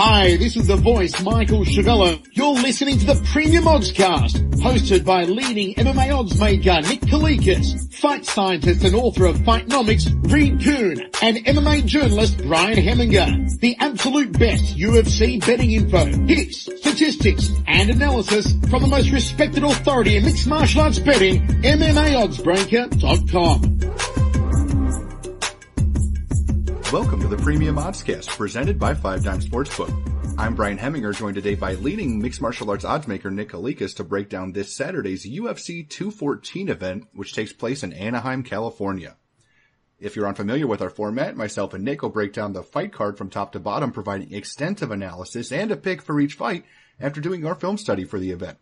Hi, this is the voice, Michael Chiavello. You're listening to the Premium Oddscast, hosted by leading MMA oddsmaker Nick Kalikas, fight scientist and author of Fightnomics Reed Kuhn, and MMA journalist Brian Hemminger. The absolute best UFC betting info, picks, statistics, and analysis from the most respected authority in mixed martial arts betting, MMAOddsBreaker.com. Welcome to the Premium Oddscast, presented by 5 Dime Sportsbook. I'm Brian Hemminger, joined today by leading mixed martial arts oddsmaker Nick Kalikas to break down this Saturday's UFC 214 event, which takes place in Anaheim, California. If you're unfamiliar with our format, myself and Nick will break down the fight card from top to bottom, providing extensive analysis and a pick for each fight after doing our film study for the event.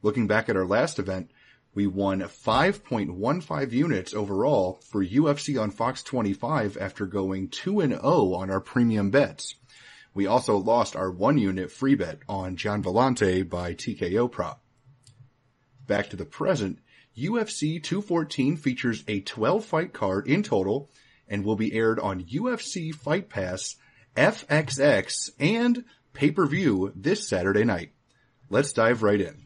Looking back at our last event, we won 5.15 units overall for UFC on Fox 25 after going 2-0 on our premium bets. We also lost our 1 unit free bet on Gian Villante by TKO prop. Back to the present, UFC 214 features a 12-fight card in total and will be aired on UFC Fight Pass, FXX, and pay-per-view this Saturday night. Let's dive right in.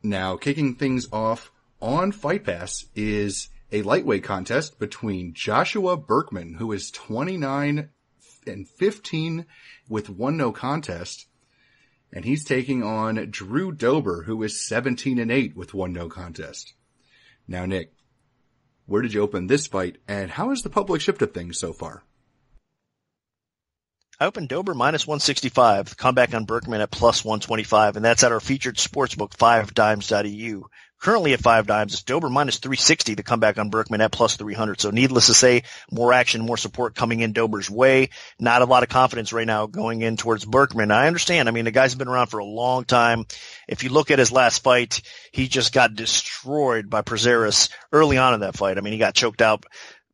Now, kicking things off on Fight Pass is a lightweight contest between Joshua Berkman, who is 29-15 with 1 no contest, and he's taking on Drew Dober, who is 17-8 with 1 no contest. Now, Nick, where did you open this fight, and how has the public shifted things so far? I opened Dober minus 165, comeback on Berkman at plus 125, and that's at our featured sportsbook, 5dimes.eu. Currently at 5 dimes, it's Dober minus 360, the comeback on Berkman at plus 300. So needless to say, more action, more support coming in Dober's way. Not a lot of confidence right now going in towards Berkman. I understand. I mean, the guy's been around for a long time. If you look at his last fight, he just got destroyed by Prazeres early on in that fight. I mean, he got choked out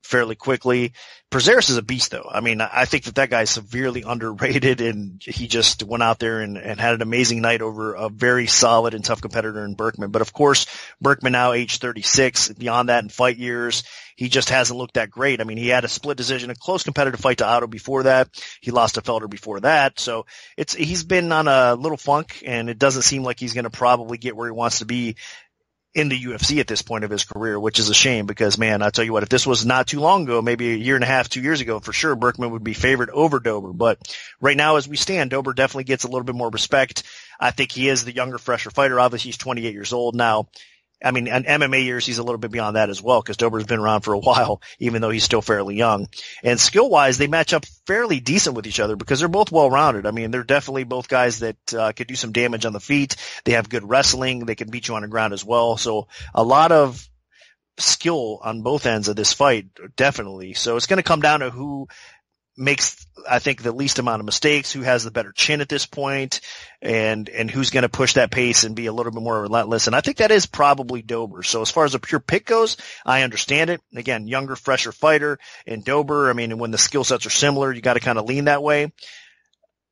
fairly quickly. Prazeres is a beast, though. I mean, I think that guy is severely underrated, and he just went out there and had an amazing night over a very solid and tough competitor in Berkman. But of course, Berkman now age 36. Beyond that in fight years, he just hasn't looked that great. I mean, he had a split decision, a close competitive fight to Otto before that. He lost to Felder before that. So he's been on a little funk, and it doesn't seem like he's going to probably get where he wants to be in the UFC at this point of his career, which is a shame because, man, I'll tell you what, if this was not too long ago, maybe a year and a half, 2 years ago, for sure, Berkman would be favored over Dober. But right now, as we stand, Dober definitely gets a little bit more respect. I think he is the younger, fresher fighter. Obviously, he's 28 years old now. I mean, in MMA years, he's a little bit beyond that as well because Dober's been around for a while, even though he's still fairly young. And skill-wise, they match up fairly decent with each other because they're both well-rounded. I mean, they're definitely both guys that could do some damage on the feet. They have good wrestling. They can beat you on the ground as well. So a lot of skill on both ends of this fight, definitely. So it's going to come down to who makes, I think, the least amount of mistakes, who has the better chin at this point, and who's going to push that pace and be a little bit more relentless. And I think that is probably Dober. So as far as a pure pick goes, I understand it. Again, younger, fresher fighter, and Dober, I mean, when the skill sets are similar, you got to kind of lean that way.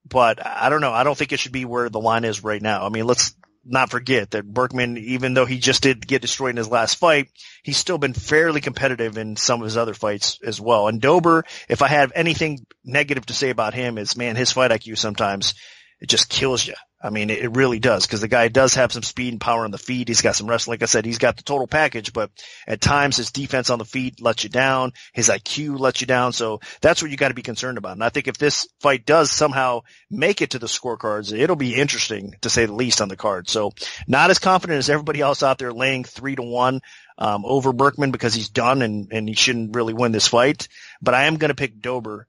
But I don't know. I don't think it should be where the line is right now. I mean, let's not forget that Berkman, even though he just did get destroyed in his last fight, he's still been fairly competitive in some of his other fights as well. And Dober, if I have anything negative to say about him, is, man, his fight IQ sometimes, it just kills you. I mean, it really does, because the guy does have some speed and power on the feet. He's got some wrestling. Like I said, he's got the total package, but at times his defense on the feet lets you down. His IQ lets you down. So that's what you got to be concerned about. And I think if this fight does somehow make it to the scorecards, it'll be interesting, to say the least, on the card. So not as confident as everybody else out there laying 3-1 over Berkman because he's done and he shouldn't really win this fight. But I am going to pick Dober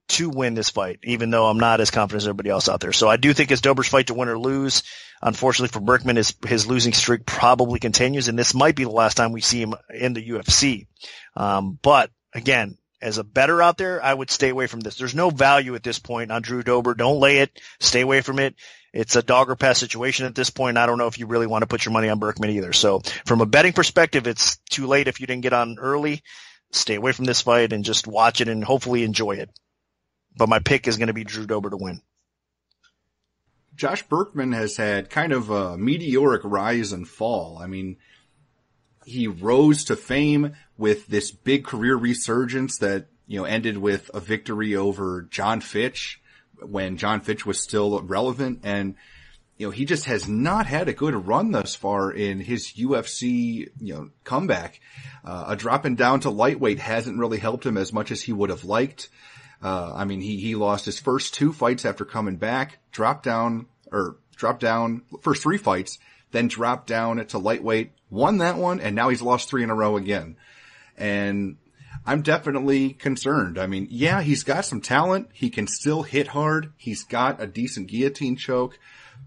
to win this fight, even though I'm not as confident as everybody else out there. So I do think it's Dober's fight to win or lose. Unfortunately for Berkman, his losing streak probably continues, and this might be the last time we see him in the UFC. But again, as a bettor out there, I would stay away from this. There's no value at this point on Drew Dober. Don't lay it. Stay away from it. It's a dog or pass situation at this point. I don't know if you really want to put your money on Berkman either. So from a betting perspective, it's too late if you didn't get on early. Stay away from this fight and just watch it and hopefully enjoy it. But my pick is going to be Drew Dober to win. Josh Berkman has had kind of a meteoric rise and fall. I mean, he rose to fame with this big career resurgence that ended with a victory over John Fitch when John Fitch was still relevant. And, he just has not had a good run thus far in his UFC, comeback. Dropping down to lightweight hasn't really helped him as much as he would have liked. He lost his first 2 fights after coming back, dropped down first 3 fights, then dropped down to lightweight, won that one, and now he's lost 3 in a row again. And I'm definitely concerned. He's got some talent. He can still hit hard. He's got a decent guillotine choke,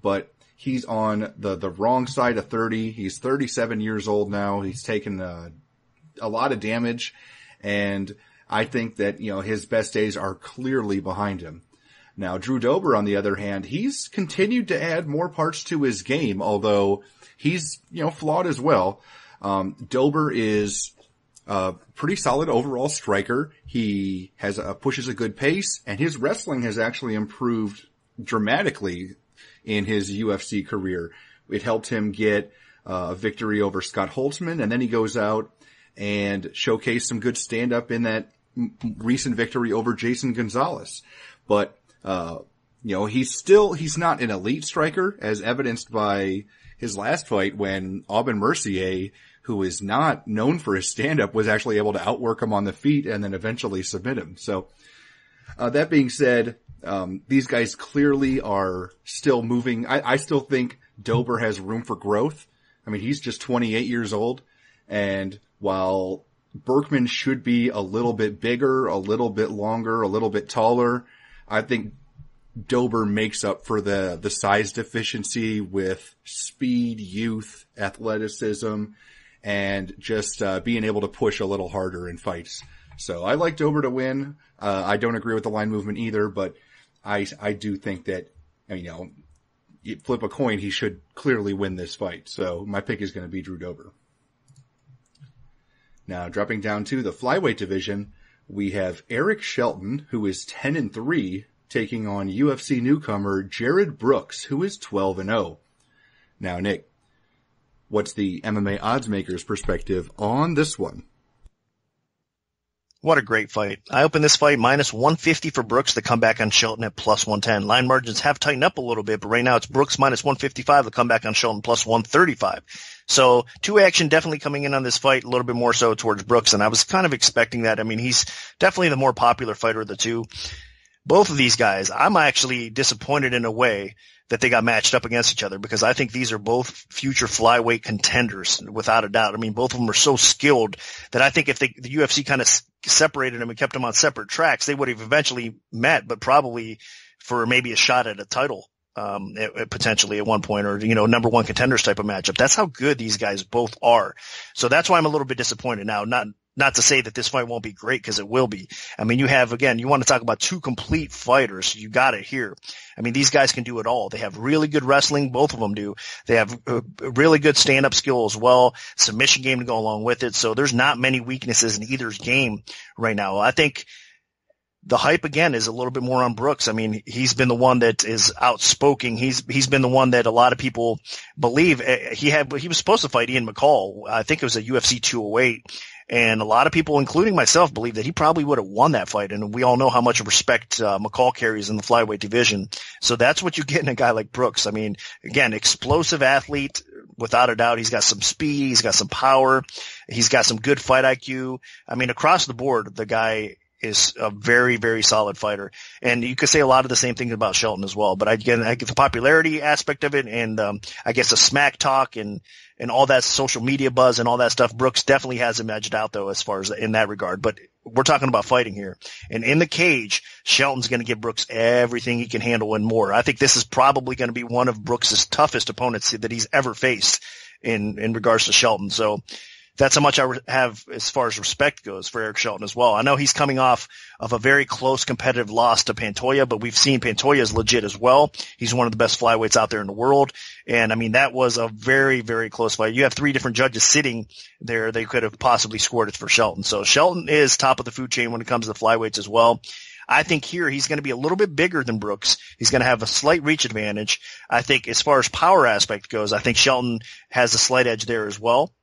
but he's on the wrong side of 30. He's 37 years old now. He's taken a lot of damage, and I think that, his best days are clearly behind him. Now, Drew Dober, on the other hand, he's continued to add more parts to his game, although he's, flawed as well. Dober is a pretty solid overall striker. He has pushes a good pace, and his wrestling has actually improved dramatically in his UFC career. It helped him get a victory over Scott Holtzman, and then he goes out and showcased some good stand-up in that recent victory over Jason Gonzalez. But, he's not an elite striker, as evidenced by his last fight when Aubin Mercier, who is not known for his stand-up, was actually able to outwork him on the feet and then eventually submit him. So, that being said, these guys clearly are still moving. I still think Dober has room for growth. He's just 28 years old, and while Berkman should be a little bit bigger, a little bit longer, a little bit taller, I think Dober makes up for the size deficiency with speed, youth, athleticism, and just being able to push a little harder in fights. So I like Dober to win. I don't agree with the line movement either, but I do think that, you flip a coin, he should clearly win this fight. So my pick is going to be Drew Dober. Now, dropping down to the flyweight division, we have Eric Shelton, who is 10-3, taking on UFC newcomer Jared Brooks, who is 12-0. Now, Nick, what's the MMA oddsmaker's perspective on this one? What a great fight. I opened this fight minus 150 for Brooks to come back on Shelton at plus 110. Line margins have tightened up a little bit, but right now it's Brooks minus 155 to come back on Shelton plus 135. So 2 action definitely coming in on this fight, a little bit more so towards Brooks, and I was kind of expecting that. He's definitely the more popular fighter of the two. Both of these guys, I'm actually disappointed in a way that they got matched up against each other, because I think these are both future flyweight contenders, without a doubt. Both of them are so skilled that I think if the UFC kind of separated them and kept them on separate tracks, they would have eventually met, but probably for maybe a shot at a title, potentially at one point, or, number one contenders type of matchup. That's how good these guys both are. So that's why I'm a little bit disappointed now. Not to say that this fight won't be great, because it will be. You have, again, you want to talk about 2 complete fighters. You got it here. These guys can do it all. They have really good wrestling. Both of them do. They have really good stand-up skill as well. Submission game to go along with it. So there's not many weaknesses in either's game right now. I think the hype again is a little bit more on Brooks. He's been the one that is outspoken. He's been the one that a lot of people believe he was supposed to fight Ian McCall. I think it was a UFC 208. And a lot of people, including myself, believe that he probably would have won that fight. And we all know how much respect McCall carries in the flyweight division. So that's what you get in a guy like Brooks. Again, explosive athlete, without a doubt. He's got some speed. He's got some power. He's got some good fight IQ. Across the board, the guy is a very, very solid fighter. And you could say a lot of the same things about Shelton as well. But again, I get the popularity aspect of it, and I guess the smack talk and all that social media buzz and all that stuff. Brooks definitely has him edged out, though, as far as in that regard. But we're talking about fighting here. And in the cage, Shelton's going to give Brooks everything he can handle and more. I think this is probably going to be one of Brooks' toughest opponents that he's ever faced in regards to Shelton. So that's how much I have as far as respect goes for Eric Shelton as well. I know he's coming off of a very close competitive loss to Pantoja, but we've seen Pantoja is legit as well. He's one of the best flyweights out there in the world. And that was a very, very close fight. You have 3 different judges sitting there. They could have possibly scored it for Shelton. So Shelton is top of the food chain when it comes to the flyweights as well. I think here he's going to be a little bit bigger than Brooks. He's going to have a slight reach advantage. I think as far as power aspect goes, I think Shelton has a slight edge there as well.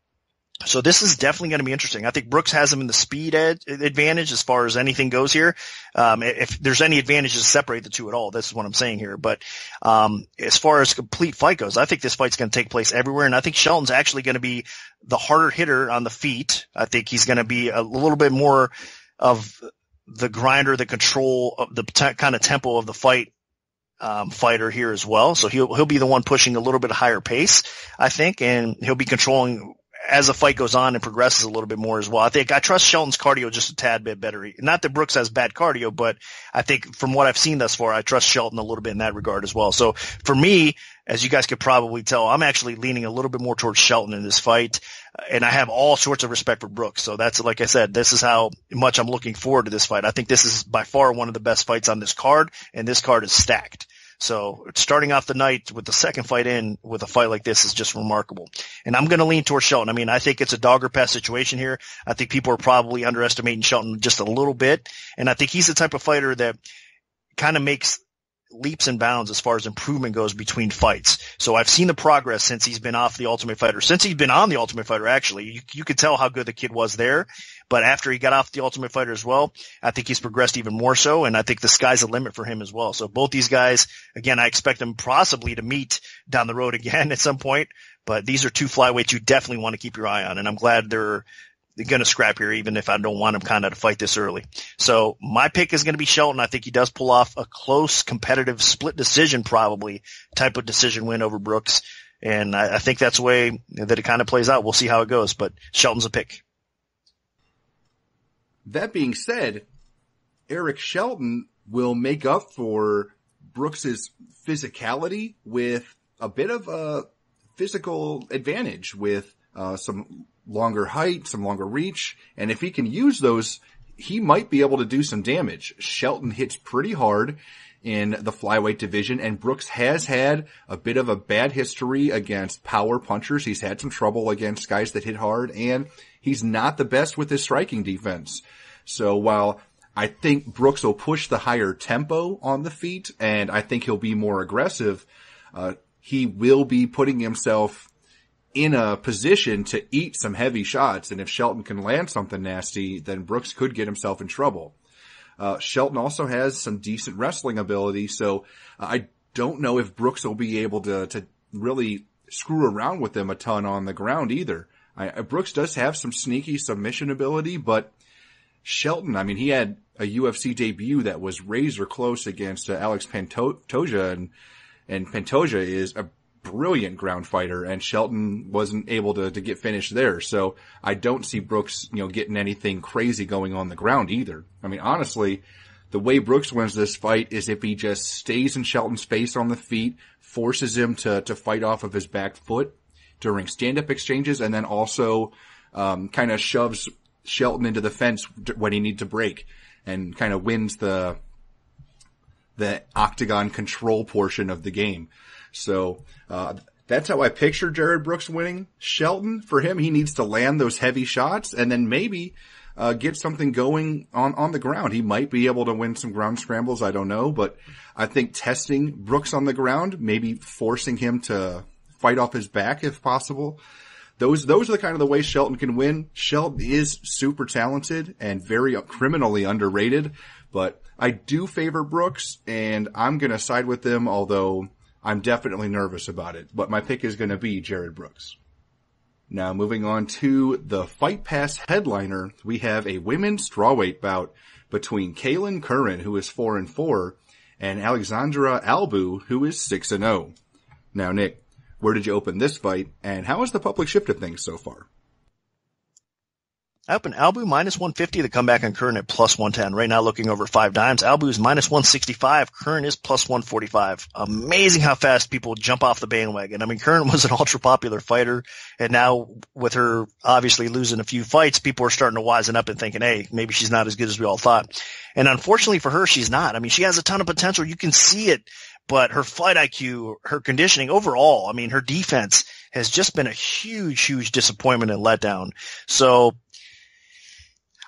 So this is definitely going to be interesting. I think Brooks has him in the speed advantage as far as anything goes here. If there's any advantages to separate the two at all, this is what I'm saying here. But as far as complete fight goes, I think this fight's going to take place everywhere. And I think Shelton's actually going to be the harder hitter on the feet. I think he's going to be a little bit more of the grinder, the control of the kind of tempo of the fight. Fighter here as well. So he'll be the one pushing a little bit higher pace, I think, and he'll be controlling as the fight goes on and progresses a little bit more as well. I trust Shelton's cardio just a tad bit better. Not that Brooks has bad cardio, but I think from what I've seen thus far, I trust Shelton a little bit in that regard as well. So for me, as you guys could probably tell, I'm actually leaning a little bit more towards Shelton in this fight. And I have all sorts of respect for Brooks. So that's, like I said, this is how much I'm looking forward to this fight. I think this is by far one of the best fights on this card, and this card is stacked. So starting off the night with the second fight in with a fight like this is just remarkable. And I'm going to lean towards Shelton. I mean, I think it's a dog or pass situation here. I think people are probably underestimating Shelton just a little bit. And I think he's the type of fighter that kind of makes leaps and bounds as far as improvement goes between fights. So I've seen the progress since he's been off the Ultimate Fighter. Since he's been on the Ultimate Fighter, actually, you could tell how good the kid was there. But after he got off the Ultimate Fighter as well, I think he's progressed even more so, and I think the sky's the limit for him as well. So both these guys, again, I expect them possibly to meet down the road again at some point, but these are two flyweights you definitely want to keep your eye on, and I'm glad they're going to scrap here, even if I don't want him kind of to fight this early. So my pick is going to be Shelton. I think he does pull off a close, competitive, split decision probably type of decision win over Brooks, and I think that's the way that it kind of plays out. We'll see how it goes, but Shelton's a pick. That being said, Eric Shelton will make up for Brooks's physicality with a bit of a physical advantage with some longer height, some longer reach, and if he can use those, he might be able to do some damage. Shelton hits pretty hard in the flyweight division, and Brooks has had a bit of a bad history against power punchers. He's had some trouble against guys that hit hard, and he's not the best with his striking defense. So while I think Brooks will push the higher tempo on the feet, and I think he'll be more aggressive, he will be putting himself in a position to eat some heavy shots, and if Shelton can land something nasty, then Brooks could get himself in trouble. Shelton also has some decent wrestling ability, so I don't know if Brooks will be able to really screw around with him a ton on the ground either. Brooks does have some sneaky submission ability, but Shelton, I mean, he had a UFC debut that was razor close against Alex Pantoja, and Pantoja is a brilliant ground fighter, and Shelton wasn't able to get finished there. So I don't see Brooks, getting anything crazy going on the ground either. I mean, honestly, the way Brooks wins this fight is if he just stays in Shelton's face on the feet, forces him to fight off of his back foot during stand-up exchanges, and then also kind of shoves Shelton into the fence when he needs to break, and kind of wins the octagon control portion of the game. So that's how I picture Jared Brooks winning. Shelton, for him, he needs to land those heavy shots and then maybe get something going on the ground. He might be able to win some ground scrambles, I don't know, but I think testing Brooks on the ground, maybe forcing him to fight off his back if possible. Those are the kind of the ways Shelton can win. Shelton is super talented and very criminally underrated, but I do favor Brooks, and I'm going to side with them, although I'm definitely nervous about it. But my pick is going to be Jared Brooks. Now, moving on to the Fight Pass headliner, we have a women's strawweight bout between Kaylin Curran, who is 4-4, and Alexandra Albu, who is 6-0. Now, Nick, where did you open this fight, and how has the public shifted things so far? I opened Albu minus 150, the comeback on Curran at plus 110. Right now looking over 5 dimes. Albu is minus 165. Curran is plus 145. Amazing how fast people jump off the bandwagon. I mean, Curran was an ultra popular fighter, and now with her obviously losing a few fights, people are starting to wisen up and thinking, hey, maybe she's not as good as we all thought. And unfortunately for her, she's not. I mean, she has a ton of potential. You can see it, but her fight IQ, her conditioning overall, I mean, her defense has just been a huge, huge disappointment and letdown. So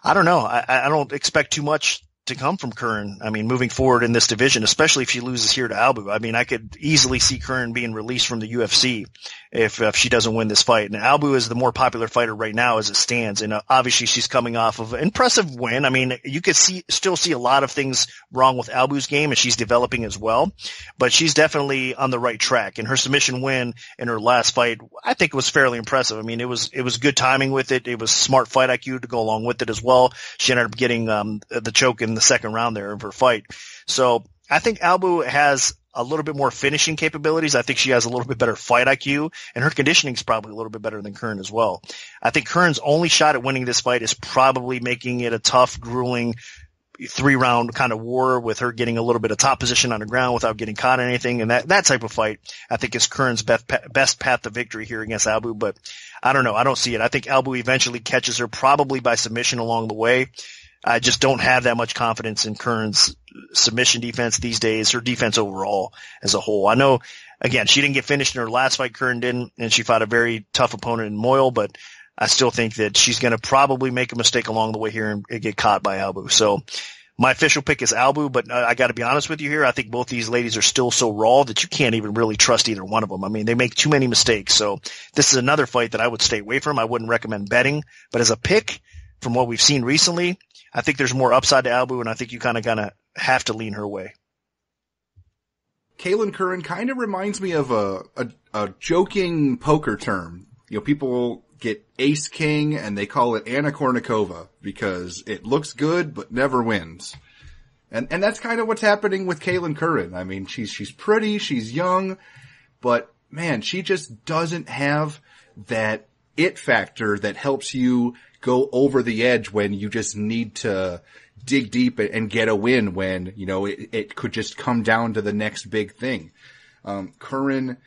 I don't know. I don't expect too much to come from Curran. I mean, moving forward in this division, especially if she loses here to Albu. I mean, I could easily see Curran being released from the UFC if she doesn't win this fight. And Albu is the more popular fighter right now as it stands. And obviously she's coming off of an impressive win. I mean, you could still see a lot of things wrong with Albu's game, and she's developing as well, but she's definitely on the right track. And her submission win in her last fight, I think, was fairly impressive. I mean, it was good timing with it. It was smart fight IQ to go along with it as well. She ended up getting the choke in the second round there of her fight. So I think Albu has a little bit more finishing capabilities. I think she has a little bit better fight IQ, and her conditioning is probably a little bit better than Curran as well. I think Curran's only shot at winning this fight is probably making it a tough, grueling 3-round kind of war with her getting a little bit of top position on the ground without getting caught in anything. And that type of fight, I think, is Curran's best path to victory here against Albu. But I don't know. I don't see it. I think Albu eventually catches her probably by submission along the way. I just don't have that much confidence in Curran's submission defense these days, her defense overall as a whole. I know, again, she didn't get finished in her last fight, Curran didn't, and she fought a very tough opponent in Moyle, but I still think that she's going to probably make a mistake along the way here and get caught by Albu. So my official pick is Albu, but I got to be honest with you here. I think both these ladies are still so raw that you can't even really trust either one of them. I mean, they make too many mistakes. So this is another fight that I would stay away from. I wouldn't recommend betting, but as a pick from what we've seen recently, I think there's more upside to Albu, and I think you kind of have to lean her way. Kailin Curran kind of reminds me of a joking poker term. You know, people get ace king and they call it Anna Kournikova because it looks good but never wins. And that's kind of what's happening with Kailin Curran. I mean, she's pretty, she's young, but man, she just doesn't have that it factor that helps you go over the edge when you just need to dig deep and get a win when, you know, it could just come down to the next big thing. Curran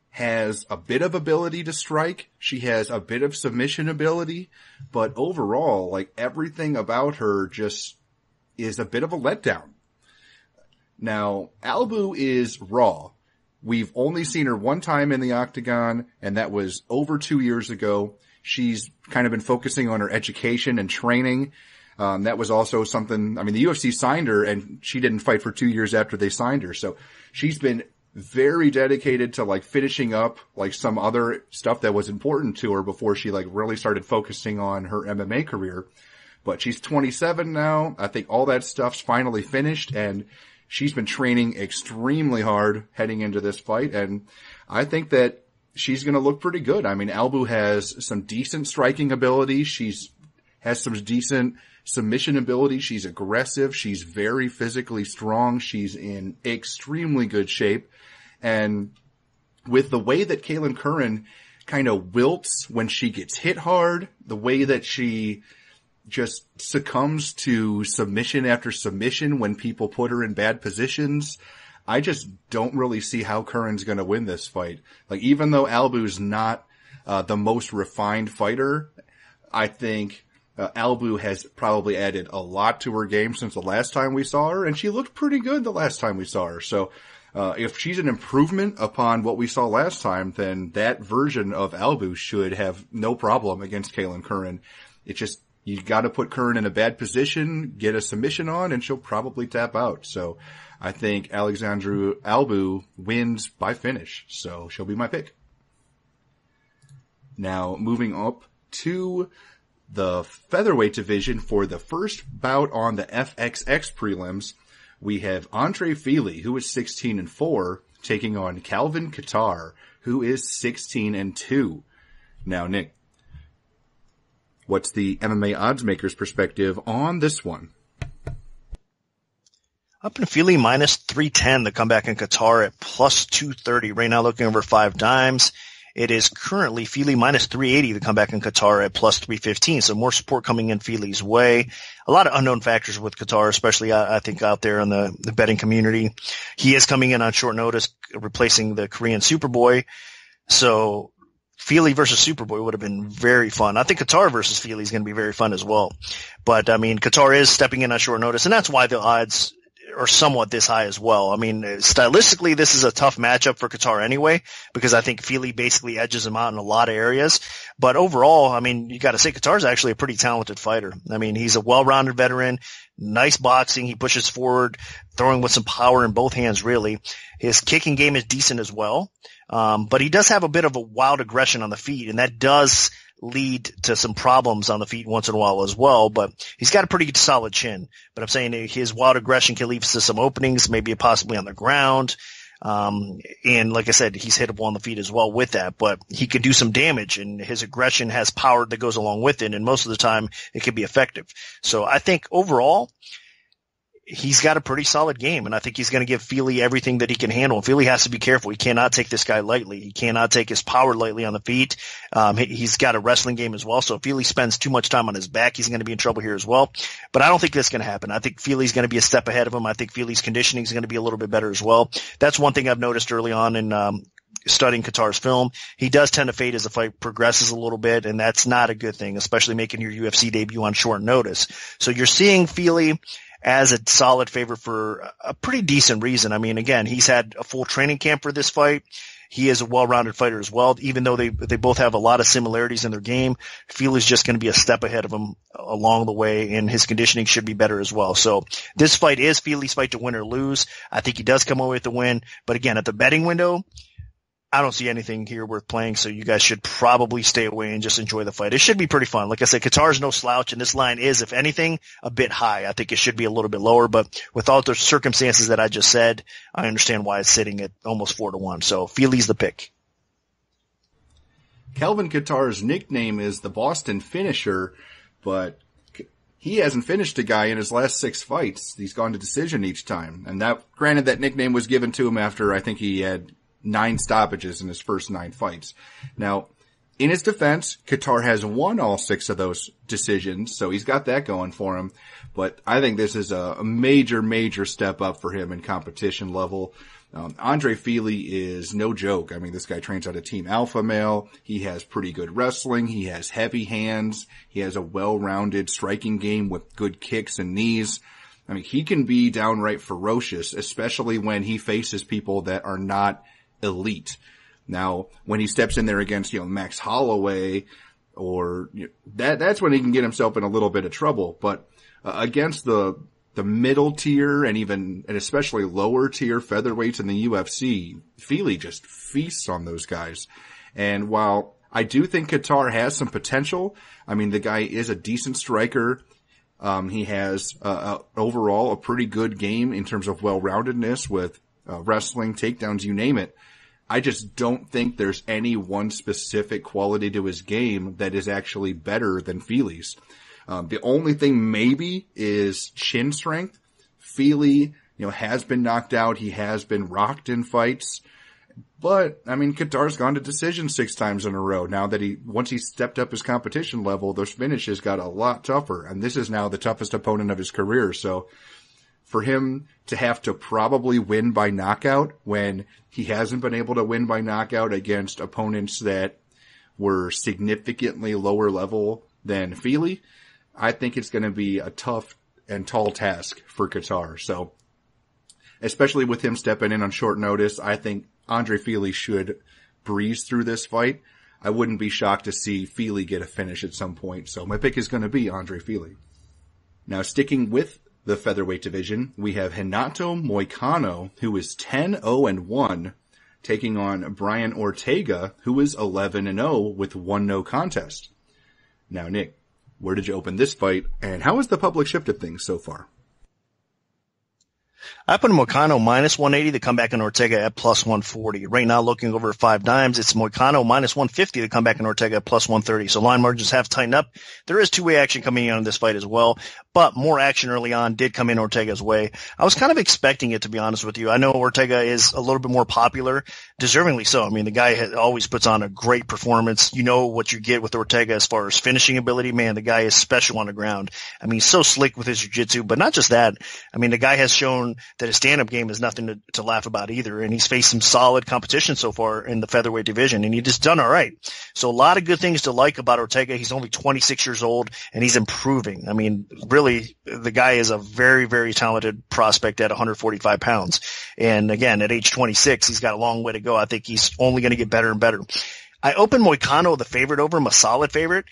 has a bit of ability to strike. She has a bit of submission ability, but overall, like, everything about her just is a bit of a letdown. Now, Albu is raw. We've only seen her one time in the octagon, and that was over 2 years ago. She's kind of been focusing on her education and training. That was also something, I mean, the UFC signed her and she didn't fight for 2 years after they signed her. So she's been very dedicated to like finishing up like some other stuff that was important to her before she like really started focusing on her MMA career. But she's 27 now. I think all that stuff's finally finished, and she's been training extremely hard heading into this fight. And I think that she's going to look pretty good. I mean, Albu has some decent striking ability. Has some decent submission ability. She's aggressive. She's very physically strong. She's in extremely good shape. And with the way that Kailin Curran kind of wilts when she gets hit hard, the way that she just succumbs to submission after submission when people put her in bad positions, I just don't really see how Curran's going to win this fight. Like, even though Albu's not the most refined fighter, I think Albu has probably added a lot to her game since the last time we saw her, and she looked pretty good the last time we saw her. So if she's an improvement upon what we saw last time, then that version of Albu should have no problem against Kailin Curran. It's just, you got to put Curran in a bad position, get a submission on, and she'll probably tap out. So I think Alexandru Albu wins by finish, so she'll be my pick. Now, moving up to the featherweight division for the first bout on the FXX prelims, we have Andre Fili, who is 16-4, taking on Calvin Kattar, who is 16-2. Now, Nick, what's the MMA odds maker's perspective on this one? Up in Fili minus 310, the comeback in Kattar at plus 230. Right now looking over 5 dimes. It is currently Fili minus 380, the comeback in Kattar at plus 315. So more support coming in Fili's way. A lot of unknown factors with Kattar, especially I think out there in the betting community. He is coming in on short notice, replacing the Korean Superboy. So Fili versus Superboy would have been very fun. I think Kattar versus Fili is going to be very fun as well. But I mean, Kattar is stepping in on short notice, and that's why the odds are somewhat this high as well. I mean, stylistically, this is a tough matchup for Kattar anyway, because I think Fili basically edges him out in a lot of areas. But overall, I mean, you got to say Kattar's actually a pretty talented fighter. I mean, he's a well-rounded veteran, Nice boxing. He pushes forward, throwing with some power in both hands, really. His kicking game is decent as well. But he does have a bit of a wild aggression on the feet, and that does lead to some problems on the feet once in a while as well, but he's got a pretty solid chin. But I'm saying his wild aggression can lead to some openings, maybe possibly on the ground. And like I said, he's hittable on the feet as well with that, but he can do some damage, and his aggression has power that goes along with it, and most of the time it can be effective. So I think overall, he's got a pretty solid game, and I think he's going to give Fili everything that he can handle. Fili has to be careful. He cannot take this guy lightly. He cannot take his power lightly on the feet. He's got a wrestling game as well, so if Fili spends too much time on his back, he's going to be in trouble here as well. But I don't think that's going to happen. I think Fili's going to be a step ahead of him. I think Fili's conditioning is going to be a little bit better as well. That's one thing I've noticed early on in studying Qatar's film. He does tend to fade as the fight progresses a little bit, and that's not a good thing, especially making your UFC debut on short notice. So you're seeing Fili as a solid favorite for a pretty decent reason. I mean, again, he's had a full training camp for this fight. He is a well-rounded fighter as well. Even though they both have a lot of similarities in their game, Fili's just going to be a step ahead of him along the way, and his conditioning should be better as well. So this fight is Fili's fight to win or lose. I think he does come away with the win. But again, at the betting window, I don't see anything here worth playing, so you guys should probably stay away and just enjoy the fight. It should be pretty fun. Like I said, Qatar's no slouch, and this line is, if anything, a bit high. I think it should be a little bit lower, but with all the circumstances that I just said, I understand why it's sitting at almost 4-1. So Fili's the pick. Calvin Qatar's nickname is the Boston Finisher, but he hasn't finished a guy in his last 6 fights. He's gone to decision each time. And that, granted, that nickname was given to him after I think he had 9 stoppages in his first 9 fights. Now, in his defense, Qatar has won all 6 of those decisions, so he's got that going for him. But I think this is a major, major step up for him in competition level. Andre Fili is no joke. I mean, this guy trains out of Team Alpha Male. He has pretty good wrestling. He has heavy hands. He has a well-rounded striking game with good kicks and knees. I mean, he can be downright ferocious, especially when he faces people that are not elite. Now, when he steps in there against, Max Holloway, or that's when he can get himself in a little bit of trouble. But against the middle tier and especially lower tier featherweights in the UFC, Fili just feasts on those guys. And while I do think Qatar has some potential, I mean, the guy is a decent striker. He has overall a pretty good game in terms of well-roundedness with wrestling, takedowns, you name it. I just don't think there's any one specific quality to his game that is actually better than Fili's. The only thing maybe is chin strength. Fili, has been knocked out. He has been rocked in fights. But, I mean, Qatar's gone to decision 6 times in a row. Now that once he stepped up his competition level, those finishes got a lot tougher. And this is now the toughest opponent of his career. So, for him to have to probably win by knockout when he hasn't been able to win by knockout against opponents that were significantly lower level than Fili, I think it's going to be a tough and tall task for Qatar. So, especially with him stepping in on short notice, I think Andre Fili should breeze through this fight. I wouldn't be shocked to see Fili get a finish at some point. So my pick is going to be Andre Fili. Now, sticking with the featherweight division, we have Renato Moicano, who is 10-0-1, taking on Brian Ortega, who is 11-0 with 1 no contest. Now, Nick, where did you open this fight, and how has the public shifted things so far? I put Moicano minus 180 to come back in Ortega at plus 140. Right now, looking over 5 dimes, it's Moicano minus 150 to come back in Ortega at plus 130. So line margins have tightened up. There is 2-way action coming in on this fight as well, but more action early on did come in Ortega's way. I was kind of expecting it, to be honest with you. I know Ortega is a little bit more popular, deservingly so. I mean, the guy always puts on a great performance. You know what you get with Ortega as far as finishing ability. Man, the guy is special on the ground. I mean, he's so slick with his jiu-jitsu, but not just that. I mean, the guy has shown that his stand-up game is nothing to laugh about either, and he's faced some solid competition so far in the featherweight division, and he's just done all right. So a lot of good things to like about Ortega. He's only 26 years old, and he's improving. I mean, really, the guy is a very, very talented prospect at 145 pounds. And again, at age 26, he's got a long way to go. I think he's only going to get better and better. I opened Moicano the favorite over him, a solid favorite,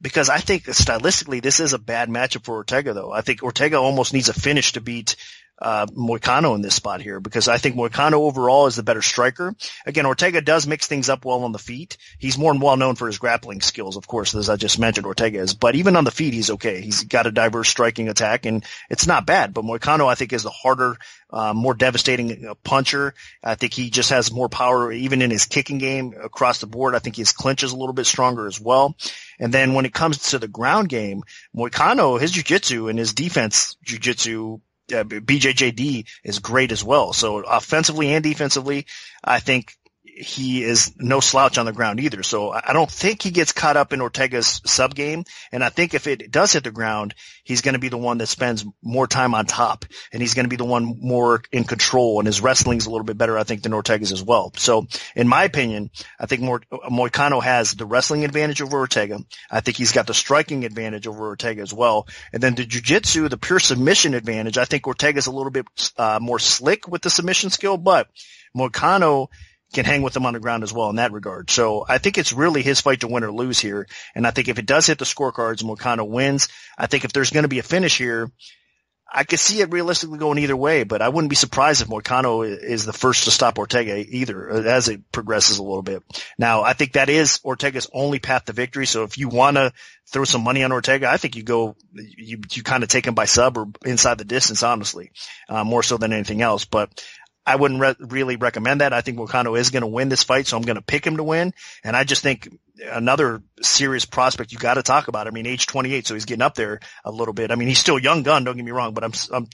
because I think stylistically this is a bad matchup for Ortega, though. I think Ortega almost needs a finish to beat Moicano in this spot here, because I think Moicano overall is the better striker. Again, Ortega does mix things up well on the feet. He's more well known for his grappling skills, of course, as I just mentioned, Ortega is. But even on the feet, he's okay. He's got a diverse striking attack, and it's not bad. But Moicano, I think, is the harder, more devastating puncher. I think he just has more power even in his kicking game across the board. I think his clinch is a little bit stronger as well. And then when it comes to the ground game, Moicano, his jiu-jitsu and his defense jiu-jitsu, BJJD is great as well. So offensively and defensively, I think he is no slouch on the ground either. So I don't think he gets caught up in Ortega's sub game. And I think if it does hit the ground, he's going to be the one that spends more time on top, and he's going to be the one more in control, and his wrestling's a little bit better, I think, than Ortega's as well. So in my opinion, I think Moicano has the wrestling advantage over Ortega. I think he's got the striking advantage over Ortega as well. And then the jiu-jitsu, the pure submission advantage, I think Ortega's a little bit more slick with the submission skill, but Moicano can hang with him on the ground as well in that regard. So I think it's really his fight to win or lose here. And I think if it does hit the scorecards, Moicano wins. I think if there's going to be a finish here, I could see it realistically going either way, but I wouldn't be surprised if Moicano is the first to stop Ortega either as it progresses a little bit. Now, I think that is Ortega's only path to victory. So if you want to throw some money on Ortega, I think you kind of take him by sub or inside the distance, honestly, more so than anything else. But I wouldn't really recommend that. I think Moicano is going to win this fight, so I'm going to pick him to win. And I just think another serious prospect you got to talk about. I mean, age 28, so he's getting up there a little bit. I mean, he's still a young gun, don't get me wrong, but I'm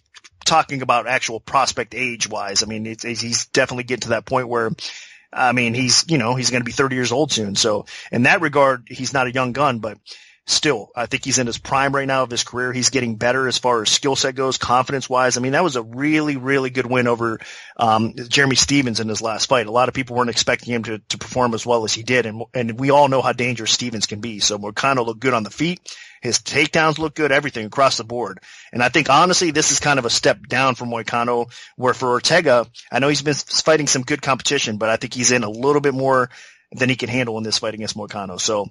talking about actual prospect age-wise. I mean, he's definitely getting to that point where, I mean, he's going to be 30 years old soon. So in that regard, he's not a young gun, but still, I think he's in his prime right now of his career. He's getting better as far as skill set goes, confidence-wise. I mean, that was a really, really good win over Jeremy Stevens in his last fight. A lot of people weren't expecting him to perform as well as he did, and we all know how dangerous Stevens can be. So Moicano looked good on the feet. His takedowns look good, everything across the board. And I think, honestly, this is kind of a step down from Moicano, where for Ortega, I know he's been fighting some good competition, but I think he's in a little bit more than he can handle in this fight against Moicano. So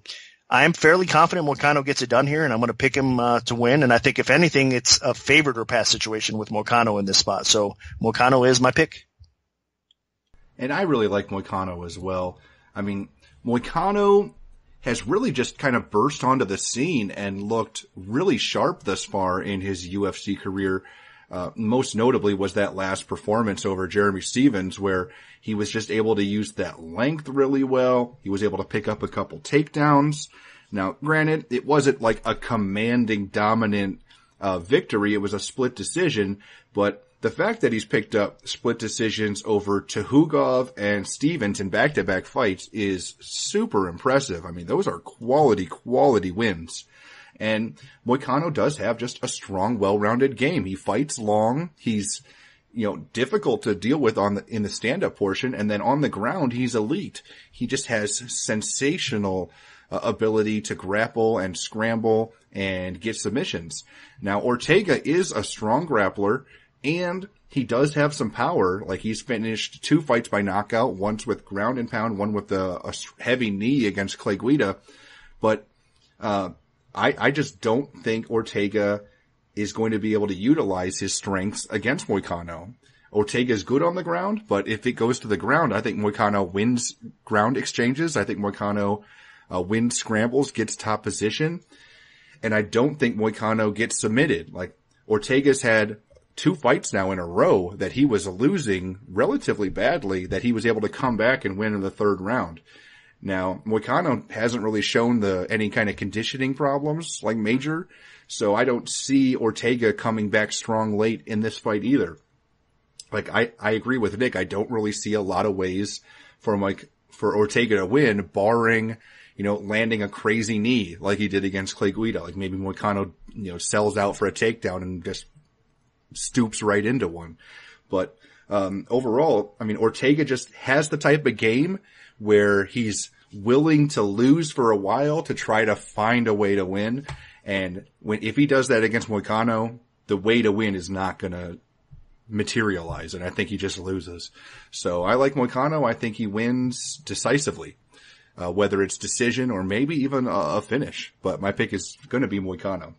I am fairly confident Moicano gets it done here, and I'm going to pick him to win. And I think, if anything, it's a favored or pass situation with Moicano in this spot. So Moicano is my pick. And I really like Moicano as well. I mean, Moicano has really just kind of burst onto the scene and looked really sharp thus far in his UFC career. Most notably was that last performance over Jeremy Stevens, where he was just able to use that length really well. He was able to pick up a couple takedowns. Now, granted, it wasn't like a commanding, dominant victory. It was a split decision, but the fact that he's picked up split decisions over Tuhugov and Stevens in back-to-back fights is super impressive. I mean, those are quality wins. And Moicano does have just a strong, well-rounded game. He fights long. He's, difficult to deal with in the stand-up portion. And then on the ground, he's elite. He just has sensational ability to grapple and scramble and get submissions. Now, Ortega is a strong grappler, and he does have some power. Like, he's finished 2 fights by knockout, once with ground and pound, one with a heavy knee against Clay Guida. But I just don't think Ortega is going to be able to utilize his strengths against Moicano. Ortega is good on the ground, but if it goes to the ground, I think Moicano wins ground exchanges. I think Moicano wins scrambles, gets top position. And I don't think Moicano gets submitted. Like, Ortega's had 2 fights now in a row that he was losing relatively badly, that he was able to come back and win in the 3rd round. Now, Moicano hasn't really shown any kind of conditioning problems like major, so I don't see Ortega coming back strong late in this fight either. Like, I agree with Nick. I don't really see a lot of ways for Ortega to win, barring, landing a crazy knee like he did against Clay Guida. Like, maybe Moicano, sells out for a takedown and just stoops right into one. But overall, I mean, Ortega just has the type of game where he's willing to lose for a while to try to find a way to win. And if he does that against Moicano, the way to win is not going to materialize, and I think he just loses. So I like Moicano. I think he wins decisively. whether it's decision or maybe even a finish. But my pick is going to be Moicano.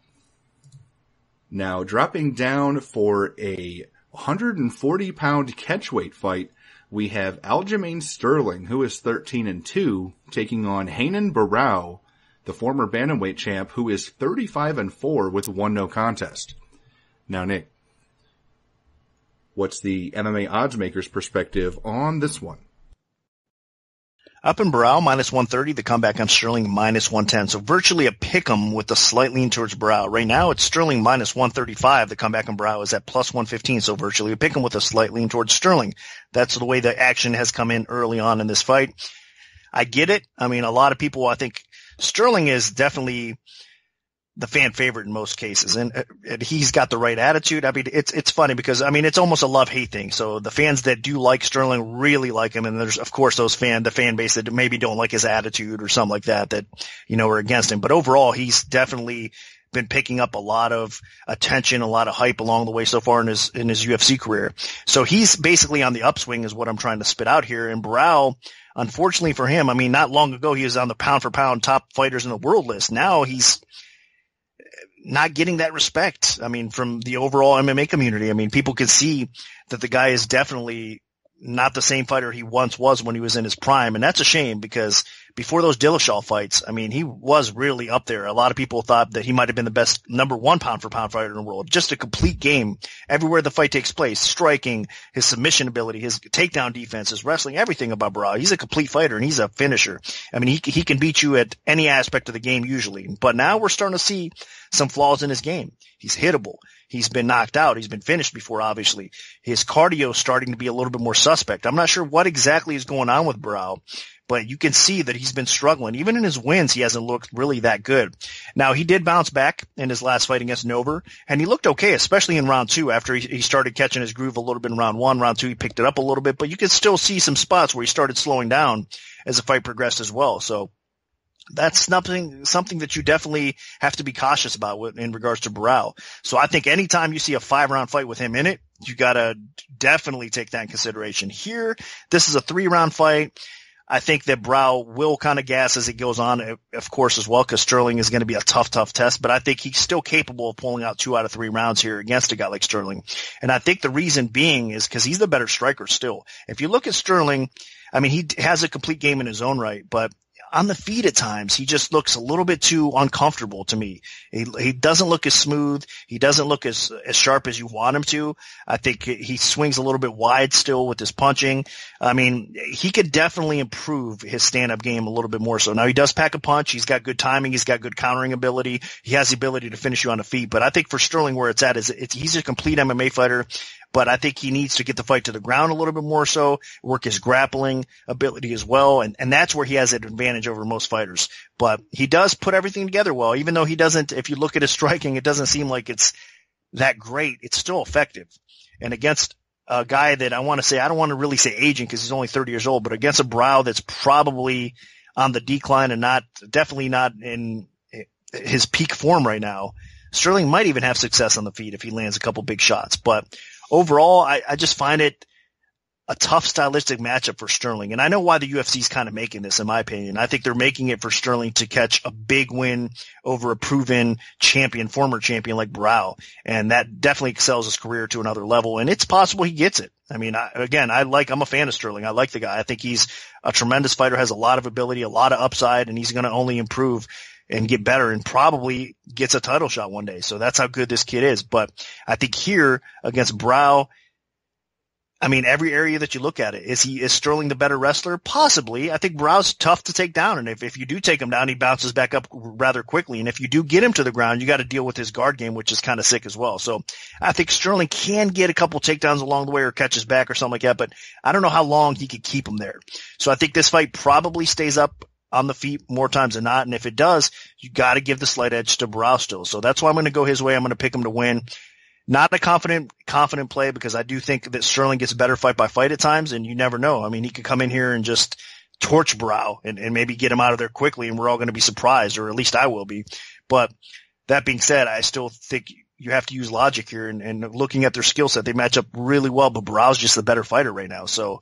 Now, dropping down for a 140-pound catchweight fight, we have Aljamain Sterling, who is 13-2, taking on Renan Barão, the former bantamweight champ, who is 35-4 with 1 no contest. Now, Nick, what's the MMA oddsmaker's perspective on this one? Up in Barão, minus 130. The comeback on Sterling, minus 110. So virtually a pick'em with a slight lean towards Barão. Right now, it's Sterling minus 135. The comeback on Barão is at plus 115. So virtually a pick'em with a slight lean towards Sterling. That's the way the action has come in early on in this fight. I get it. I mean, a lot of people, I think Sterling is definitely the fan favorite in most cases, and he's got the right attitude. I mean, it's funny because, I mean, it's almost a love-hate thing. So the fans that do like Sterling really like him, and there's, of course, the fan base that maybe don't like his attitude or something like that, are against him. But overall, he's definitely been picking up a lot of attention, a lot of hype along the way so far in his UFC career. So he's basically on the upswing is what I'm trying to spit out here. And Barão, unfortunately for him, I mean, not long ago, he was on the pound for pound top fighters in the world list. Now he's not getting that respect. I mean, from the overall MMA community. I mean, people can see that the guy is definitely not the same fighter he once was when he was in his prime. And that's a shame because before those Dillashaw fights, I mean, he was really up there. A lot of people thought that he might have been the best number 1 pound for pound fighter in the world. Just a complete game everywhere the fight takes place, striking, his submission ability, his takedown defense, his wrestling, everything about Barão. He's a complete fighter and he's a finisher. I mean, he can beat you at any aspect of the game usually, but now we're starting to see some flaws in his game. He's hittable. He's been knocked out. He's been finished before, obviously. His cardio is starting to be a little bit more suspect. I'm not sure what exactly is going on with Barão, but you can see that he's been struggling. Even in his wins, he hasn't looked really that good. Now, he did bounce back in his last fight against Nover, and he looked okay, especially in round 2 after he started catching his groove a little bit in round 1. Round 2, he picked it up a little bit, but you could still see some spots where he started slowing down as the fight progressed as well. So that's something that you definitely have to be cautious about in regards to Barão. So I think anytime you see a 5-round fight with him in it, you got to definitely take that in consideration. Here, this is a 3-round fight. I think that Barão will kind of gas as it goes on, of course, as well, because Sterling is going to be a tough test. But I think he's still capable of pulling out 2 out of 3 rounds here against a guy like Sterling. And I think the reason being is because he's the better striker still. If you look at Sterling, I mean, he has a complete game in his own right, but on the feet at times, he just looks a little bit too uncomfortable to me. He doesn't look as smooth. He doesn't look as sharp as you want him to. I think he swings a little bit wide still with his punching. I mean, he could definitely improve his stand-up game a little bit more so. Now, he does pack a punch. He's got good timing. He's got good countering ability. He has the ability to finish you on the feet. But I think for Sterling, where it's at is he's a complete MMA fighter. But I think he needs to get the fight to the ground a little bit more so, work his grappling ability as well, and that's where he has an advantage over most fighters. But he does put everything together well, even though he doesn't, if you look at his striking, it doesn't seem like it's that great. It's still effective. And against a guy that I want to say, I don't want to really say aging because he's only 30 years old, but against a Barão that's probably on the decline and definitely not in his peak form right now, Sterling might even have success on the feet if he lands a couple big shots. But overall, I just find it a tough stylistic matchup for Sterling. And I know why the UFC is kind of making this, in my opinion. I think they're making it for Sterling to catch a big win over a proven champion, former champion like Barão. And that definitely excels his career to another level. And it's possible he gets it. I mean, I'm a fan of Sterling. I like the guy. I think he's a tremendous fighter, has a lot of ability, a lot of upside, and he's going to only improve and get better and probably gets a title shot one day. So that's how good this kid is. But I think here against Barão, I mean, every area that you look at it, is Sterling the better wrestler? Possibly. I think Barão's tough to take down. And if you do take him down, he bounces back up rather quickly. And if you do get him to the ground, you got to deal with his guard game, which is kind of sick as well. So I think Sterling can get a couple takedowns along the way or catches back or something like that, but I don't know how long he could keep him there. So I think this fight probably stays up on the feet more times than not. And if it does, you got to give the slight edge to Barão still. So that's why I'm going to go his way. I'm going to pick him to win. Not a confident play because I do think that Sterling gets better fight by fight at times, and you never know. I mean, he could come in here and just torch Barão and maybe get him out of there quickly, and we're all going to be surprised, or at least I will be. But that being said, I still think you have to use logic here, and looking at their skill set, they match up really well, but Barão's just the better fighter right now. So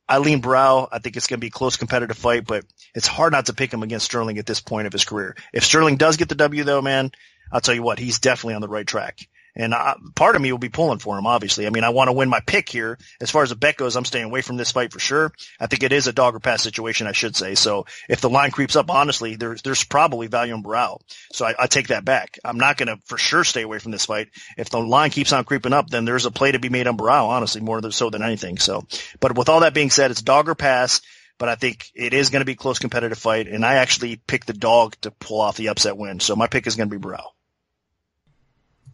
I lean Brow. I think it's going to be a close competitive fight, but it's hard not to pick him against Sterling at this point of his career. If Sterling does get the W, though, man, I'll tell you what, he's definitely on the right track. And part of me will be pulling for him, obviously. I mean, I want to win my pick here. As far as the bet goes, I'm staying away from this fight for sure. I think it is a dog or pass situation, I should say. So if the line creeps up, honestly, there's probably value in Brow. So I take that back. I'm not going to for sure stay away from this fight. If the line keeps on creeping up, then there's a play to be made on Brow, honestly, more so than anything. So, but with all that being said, it's dog or pass. But I think it is going to be a close competitive fight. And I actually picked the dog to pull off the upset win. So my pick is going to be Brow.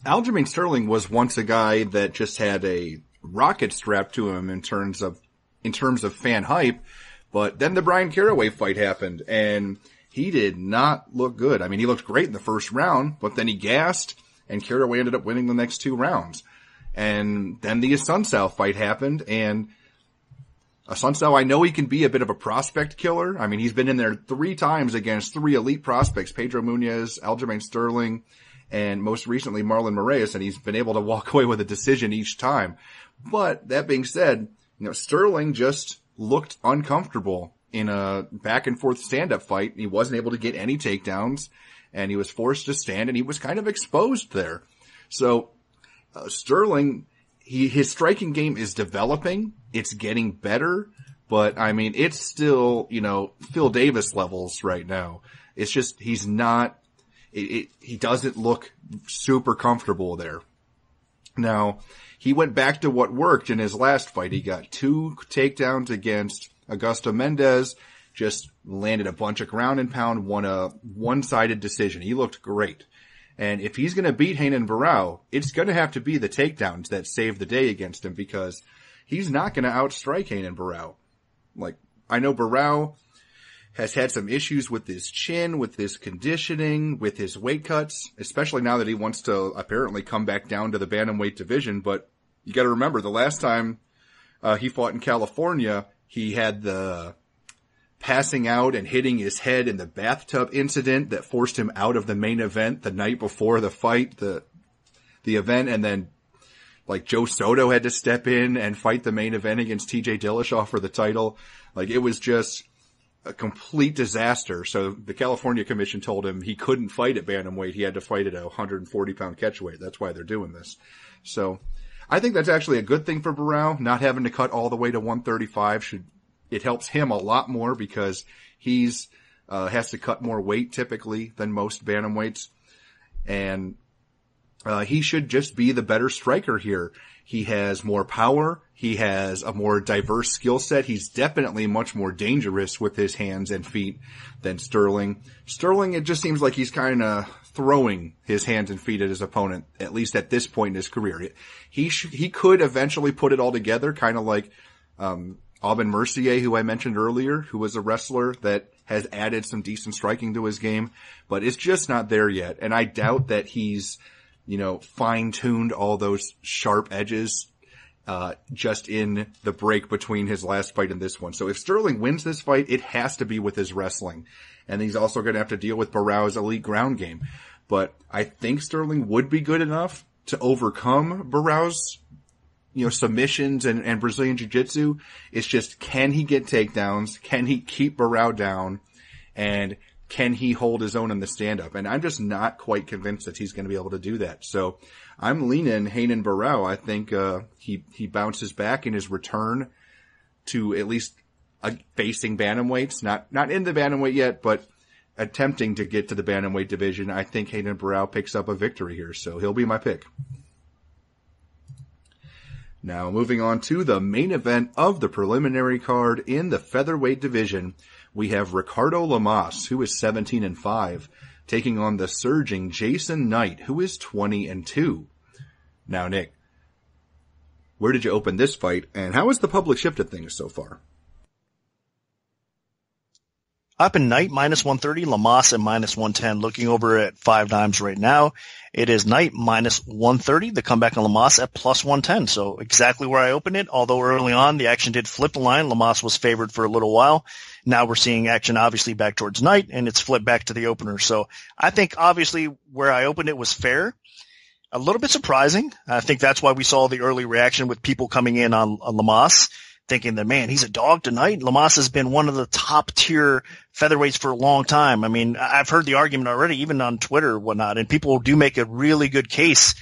Aljamain Sterling was once a guy that just had a rocket strapped to him in terms of fan hype, but then the Brian Caraway fight happened and he did not look good. I mean, he looked great in the first round, but then he gassed and Caraway ended up winning the next 2 rounds. And then the Asuncao fight happened, and Asuncao, I know he can be a bit of a prospect killer. I mean, he's been in there 3 times against 3 elite prospects, Pedro Munhoz, Aljamain Sterling, and most recently Marlon Moraes, and he's been able to walk away with a decision each time. But that being said, Sterling just looked uncomfortable in a back and forth stand-up fight. He wasn't able to get any takedowns, and he was forced to stand, and he was kind of exposed there. So, Sterling, his striking game is developing. It's getting better, but I mean, it's still, Phil Davis levels right now. It's just, he's not, he doesn't look super comfortable there. Now, he went back to what worked in his last fight. He got 2 takedowns against Augusto Mendez, just landed a bunch of ground and pound, won a one-sided decision. He looked great. And if he's going to beat Renan Barão, it's going to have to be the takedowns that save the day against him, because he's not going to outstrike Renan Barão. Like, I know Barão has had some issues with his chin, with his conditioning, with his weight cuts, especially now that he wants to apparently come back down to the bantamweight division. But you got to remember, the last time he fought in California, he had the passing out and hitting his head in the bathtub incident that forced him out of the main event the night before the fight, the event, and then like Joe Soto had to step in and fight the main event against TJ Dillashaw for the title. Like, it was just a complete disaster. So the California Commission told him he couldn't fight at bantamweight. He had to fight at a 140-pound catchweight. That's why they're doing this. So I think that's actually a good thing for Barão, not having to cut all the way to 135. It helps him a lot more because he's has to cut more weight typically than most bantamweights. And he should just be the better striker here. He has more power. He has a more diverse skill set. He's definitely much more dangerous with his hands and feet than Sterling. Sterling, it just seems like he's kind of throwing his hands and feet at his opponent, at least at this point in his career. He could eventually put it all together, kind of like Aubin Mercier, who I mentioned earlier, who was a wrestler that has added some decent striking to his game, but it's just not there yet. And I doubt that he's fine-tuned all those sharp edges, just in the break between his last fight and this one. So if Sterling wins this fight, it has to be with his wrestling. And he's also going to have to deal with Barão's elite ground game. But I think Sterling would be good enough to overcome Barão's, submissions and Brazilian Jiu-Jitsu. It's just, can he get takedowns? Can he keep Barão down? And can he hold his own in the stand-up? And I'm just not quite convinced that he's going to be able to do that. So I'm leaning Renan Barão. I think he bounces back in his return to at least facing bantamweights. Not in the bantamweight yet, but attempting to get to the bantamweight division. I think Renan Barão picks up a victory here, so he'll be my pick. Now moving on to the main event of the preliminary card in the featherweight division. We have Ricardo Lamas, who is 17-5, taking on the surging Jason Knight, who is 20-2. Now, Nick, where did you open this fight, and how has the public shifted things so far? Up in Knight -130, Lamas at -110. Looking over at 5 Dimes right now, it is Knight -130. The comeback on Lamas at +110. So exactly where I opened it. Although early on the action did flip the line, Lamas was favored for a little while. Now we're seeing action obviously back towards Knight, and it's flipped back to the opener. So I think obviously where I opened it was fair. A little bit surprising. I think that's why we saw the early reaction with people coming in on Lamas. thinking that, man, he's a dog tonight. Lamas has been one of the top tier featherweights for a long time. I mean, I've heard the argument already, even on Twitter or whatnot, and people do make a really good case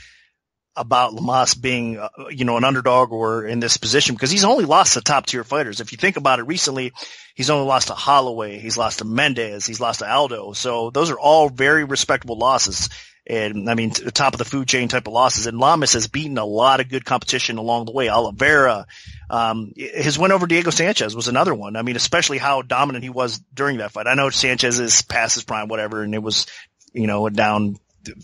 about Lamas being, an underdog or in this position, because he's only lost to top tier fighters. If you think about it recently, he's only lost to Holloway, he's lost to Mendez, he's lost to Aldo. So those are all very respectable losses. And I mean, top of the food chain type of losses. And Lamas has beaten a lot of good competition along the way. Oliveira, his win over Diego Sanchez was another one. I mean, especially how dominant he was during that fight. I know Sanchez is past his prime, whatever, and it was, down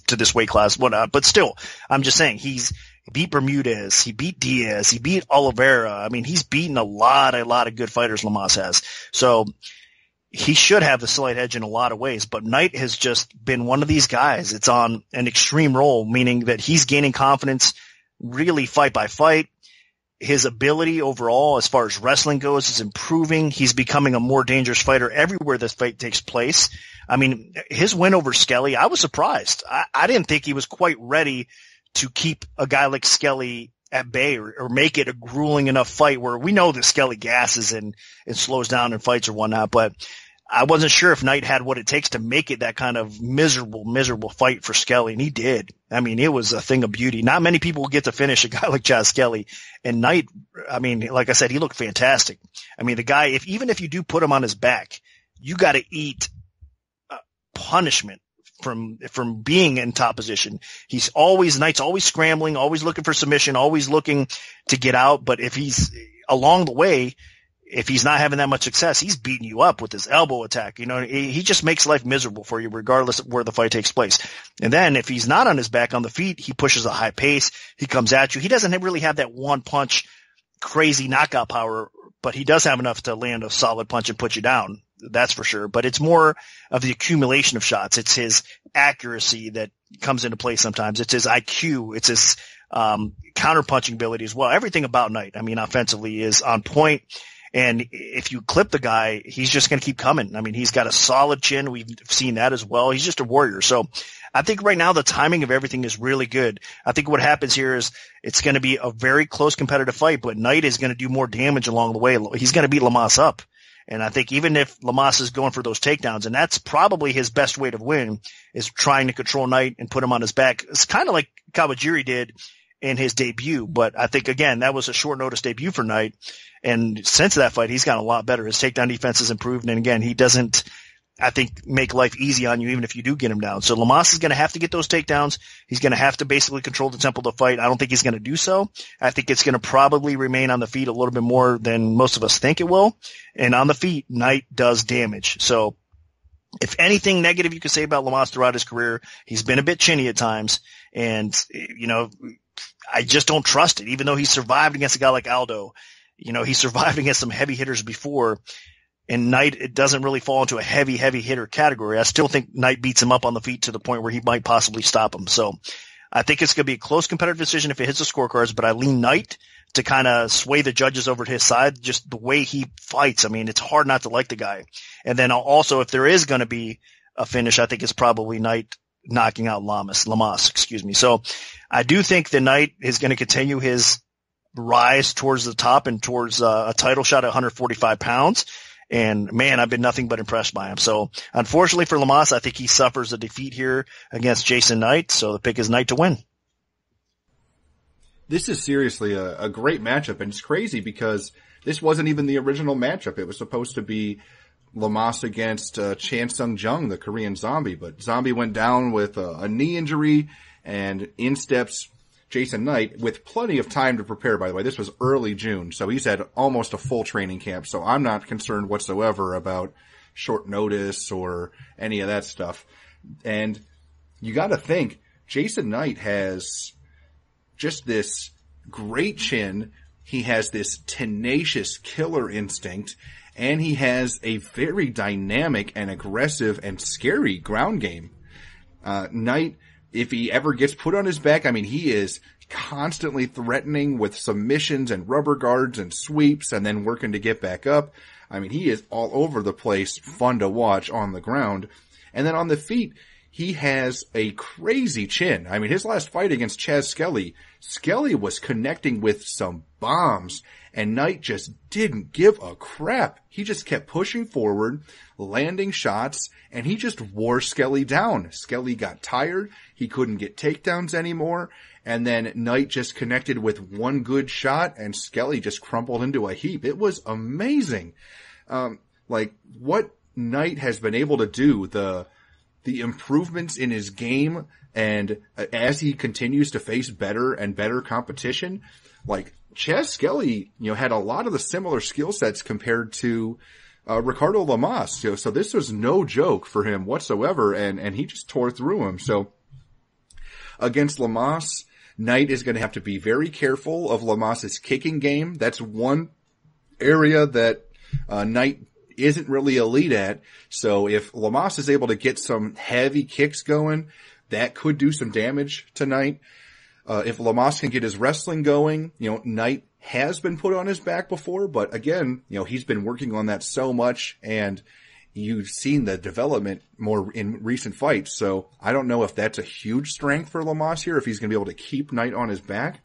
to this weight class, whatnot. But still, I'm just saying he beat Bermudez, he beat Diaz, he beat Oliveira. I mean, he's beaten a lot of good fighters, Lamas has. So he should have the slight edge in a lot of ways, but Knight has just been one of these guys. It's on an extreme roll, meaning that he's gaining confidence really fight by fight. His ability overall, as far as wrestling goes, is improving. He's becoming a more dangerous fighter everywhere this fight takes place. I mean, his win over Skelly, I was surprised. I didn't think he was quite ready to keep a guy like Skelly at bay or make it a grueling enough fight where we know that Skelly gasses and slows down in fights or whatnot, but I wasn't sure if Knight had what it takes to make it that kind of miserable fight for Skelly, and he did. I mean, it was a thing of beauty. Not many people will get to finish a guy like Chaz Skelly, and Knight, I mean, like I said, he looked fantastic. I mean, the guy, even if you do put him on his back, you got to eat punishment from being in top position. Knight's always scrambling, always looking for submission, always looking to get out, but if he's along the way, if he's not having that much success, he's beating you up with his elbow attack. He just makes life miserable for you regardless of where the fight takes place. And then if he's not on his back on the feet, he pushes a high pace. He comes at you. He doesn't really have that one punch crazy knockout power, but he does have enough to land a solid punch and put you down. That's for sure. But it's more of the accumulation of shots. It's his accuracy that comes into play sometimes. It's his IQ. It's his counter-punching ability as well. Everything about Knight, I mean, offensively is on point. And if you clip the guy, he's just going to keep coming. I mean, he's got a solid chin. We've seen that as well. He's just a warrior. So I think right now the timing of everything is really good. I think what happens here is it's going to be a very close competitive fight, but Knight is going to do more damage along the way. He's going to beat Lamas up. And I think even if Lamas is going for those takedowns, and that's probably his best way to win, is trying to control Knight and put him on his back. It's kind of like Kawajiri did in his debut, but I think, again, that was a short notice debut for Knight. And since that fight, he's gotten a lot better. His takedown defense has improved. And again, he doesn't, I think, make life easy on you, even if you do get him down. So Lamas is going to have to get those takedowns. He's going to have to basically control the tempo of the fight. I don't think he's going to do so. I think it's going to probably remain on the feet a little bit more than most of us think it will. And on the feet, Knight does damage. So if anything negative you could say about Lamas throughout his career, he's been a bit chinny at times. And, I just don't trust it, even though he survived against a guy like Aldo. He survived against some heavy hitters before, and Knight, it doesn't really fall into a heavy hitter category. I still think Knight beats him up on the feet to the point where he might possibly stop him. So I think it's going to be a close competitive decision if it hits the scorecards, but I lean Knight to kind of sway the judges over to his side, just the way he fights. I mean, it's hard not to like the guy. And then also, if there is going to be a finish, I think it's probably Knight knocking out Lamas. So I do think the Knight is going to continue his rise towards the top and towards a title shot at 145 pounds. And man, I've been nothing but impressed by him. So unfortunately for Lamas, I think he suffers a defeat here against Jason Knight. So the pick is Knight to win. This is seriously a great matchup, and it's crazy because this wasn't even the original matchup. It was supposed to be Lamas against Chan Sung Jung, the Korean Zombie, but Zombie went down with a knee injury, and in steps Jason Knight with plenty of time to prepare, by the way. This was early June, so he's had almost a full training camp, so I'm not concerned whatsoever about short notice or any of that stuff. And you gotta think, Jason Knight has just this great chin, he has this tenacious killer instinct, and he has a very dynamic and aggressive and scary ground game. Knight, if he ever gets put on his back, I mean, he is constantly threatening with submissions and rubber guards and sweeps and then working to get back up. I mean, he is all over the place, fun to watch on the ground. And then on the feet, he has a crazy chin. I mean, his last fight against Chaz Skelly was connecting with some bombs, and Knight just didn't give a crap. He just kept pushing forward, landing shots, and he just wore Skelly down. Skelly got tired. He couldn't get takedowns anymore. And then Knight just connected with one good shot, and Skelly just crumpled into a heap. It was amazing. What Knight has been able to do, the improvements in his game, and as he continues to face better and better competition, like Chaz Skelly, had a lot of the similar skill sets compared to Ricardo Lamas. So this was no joke for him whatsoever, and he just tore through him. So against Lamas, Knight is going to have to be very careful of Lamas's kicking game. That's one area that Knight isn't really elite at. So if Lamas is able to get some heavy kicks going, that could do some damage to Knight. If Lamas can get his wrestling going, Knight has been put on his back before, but again, he's been working on that so much, and you've seen the development more in recent fights. So I don't know if that's a huge strength for Lamas here, if he's going to be able to keep Knight on his back.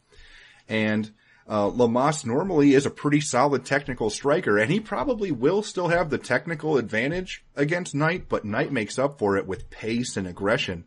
And Lamas normally is a pretty solid technical striker, and he probably will still have the technical advantage against Knight, but Knight makes up for it with pace and aggression.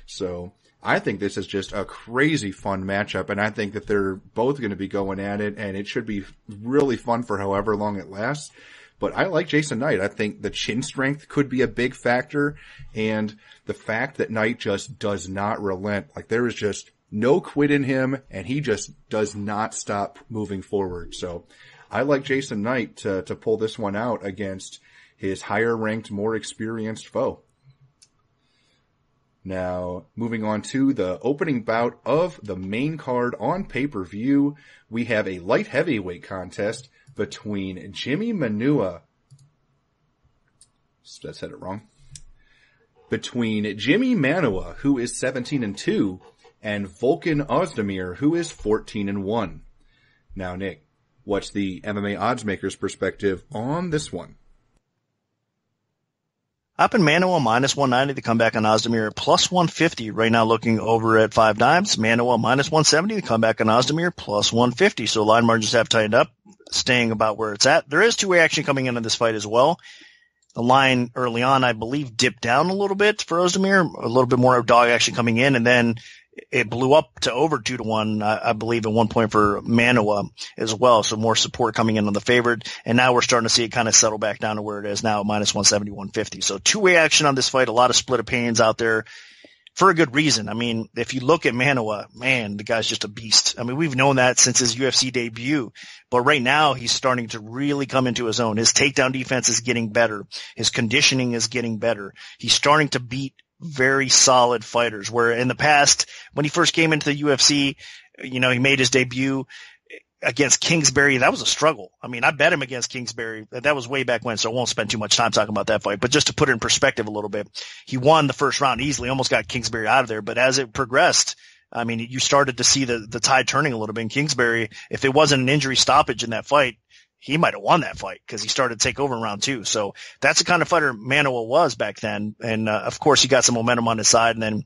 So I think this is just a crazy fun matchup, and I think that they're both going to be going at it, and it should be really fun for however long it lasts. But I like Jason Knight. I think the chin strength could be a big factor, and the fact that Knight just does not relent. Like, there is just no quit in him, and he just does not stop moving forward. So I like Jason Knight to pull this one out against his higher ranked, more experienced foe. Now, moving on to the opening bout of the main card on pay-per-view, we have a light heavyweight contest between Jimmy Manuwa. I said it wrong. Between Jimmy Manuwa, who is 17-2, and Volkan Ozdemir, who is 14-1. Now, Nick, what's the MMA oddsmaker's perspective on this one? Up in Manuwa minus 190, the comeback on Ozdemir plus 150. Right now looking over at 5 dimes. Manuwa minus 170, the comeback on Ozdemir plus 150. So line margins have tightened up, staying about where it's at. There is two-way action coming into this fight as well. The line early on, I believe, dipped down a little bit for Ozdemir, a little bit more dog action coming in, and then it blew up to over 2-1, I believe, at one point for Manuwa as well. So more support coming in on the favorite. And now we're starting to see it kind of settle back down to where it is now, minus 170, 150. So two-way action on this fight, a lot of split opinions out there for a good reason. I mean, if you look at Manuwa, man, the guy's just a beast. I mean, we've known that since his UFC debut, but right now he's starting to really come into his own. His takedown defense is getting better. His conditioning is getting better. He's starting to beat very solid fighters, where in the past, when he first came into the UFC, he made his debut against Kingsbury. That was a struggle. I mean, I bet him against Kingsbury. That was way back when, so I won't spend too much time talking about that fight. But just to put it in perspective a little bit, he won the first round easily, almost got Kingsbury out of there. But as it progressed, I mean, you started to see the tide turning a little bit. And Kingsbury, if it wasn't an injury stoppage in that fight, he might have won that fight because he started to take over in round 2. So that's the kind of fighter Manuwa was back then. And, of course, he got some momentum on his side, and then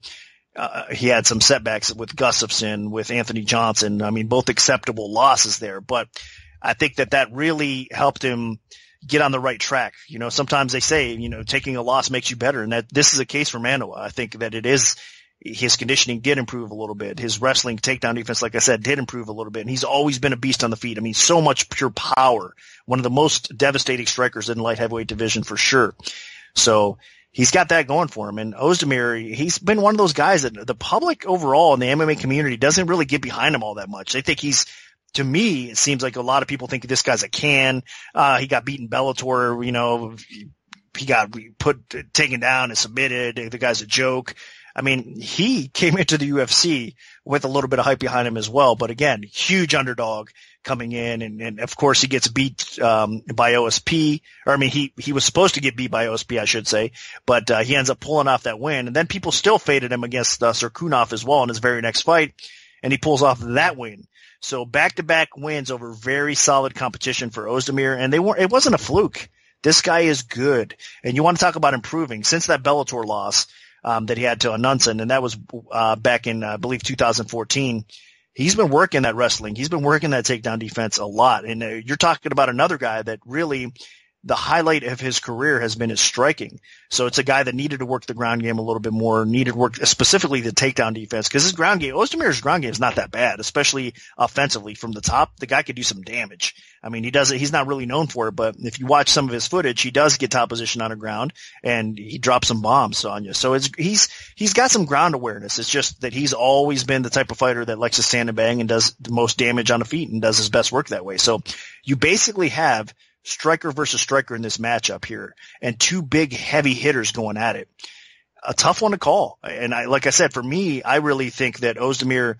he had some setbacks with Gustafsson, with Anthony Johnson. I mean, both acceptable losses there. But I think that really helped him get on the right track. Sometimes they say, taking a loss makes you better. And that this is a case for Manuwa. I think that it is. His conditioning did improve a little bit. His wrestling takedown defense, like I said, did improve a little bit. And he's always been a beast on the feet. I mean, so much pure power. One of the most devastating strikers in the light heavyweight division for sure. So he's got that going for him. And Ozdemir, he's been one of those guys that the public overall in the MMA community doesn't really get behind him all that much. They think to me, it seems like a lot of people think this guy's a can. He got beaten Bellator, he got taken down and submitted. The guy's a joke. I mean, he came into the UFC with a little bit of hype behind him as well. But again, huge underdog coming in. And of course he gets beat, by OSP, or I mean, he was supposed to get beat by OSP, I should say, but, he ends up pulling off that win. And then people still faded him against, Sirkunov as well in his very next fight. And he pulls off that win. So back-to-back wins over very solid competition for Ozdemir. And it wasn't a fluke. This guy is good. And you want to talk about improving. Since that Bellator loss, that he had to Anundsen, and that was back in, I believe, 2014. He's been working that wrestling. He's been working that takedown defense a lot. And you're talking about another guy that really the highlight of his career has been his striking. So it's a guy that needed to work the ground game a little bit more, needed work specifically the takedown defense, because his ground game, Ozdemir's ground game is not that bad, especially offensively from the top. The guy could do some damage. I mean, he's not really known for it, but if you watch some of his footage, he does get top position on the ground and he drops some bombs on you. So he's got some ground awareness. It's just that he's always been the type of fighter that likes to stand and bang and does the most damage on the feet and does his best work that way. So you basically have striker versus striker in this matchup here, and two big heavy hitters going at it. A tough one to call. And like I said, for me, I really think that Ozdemir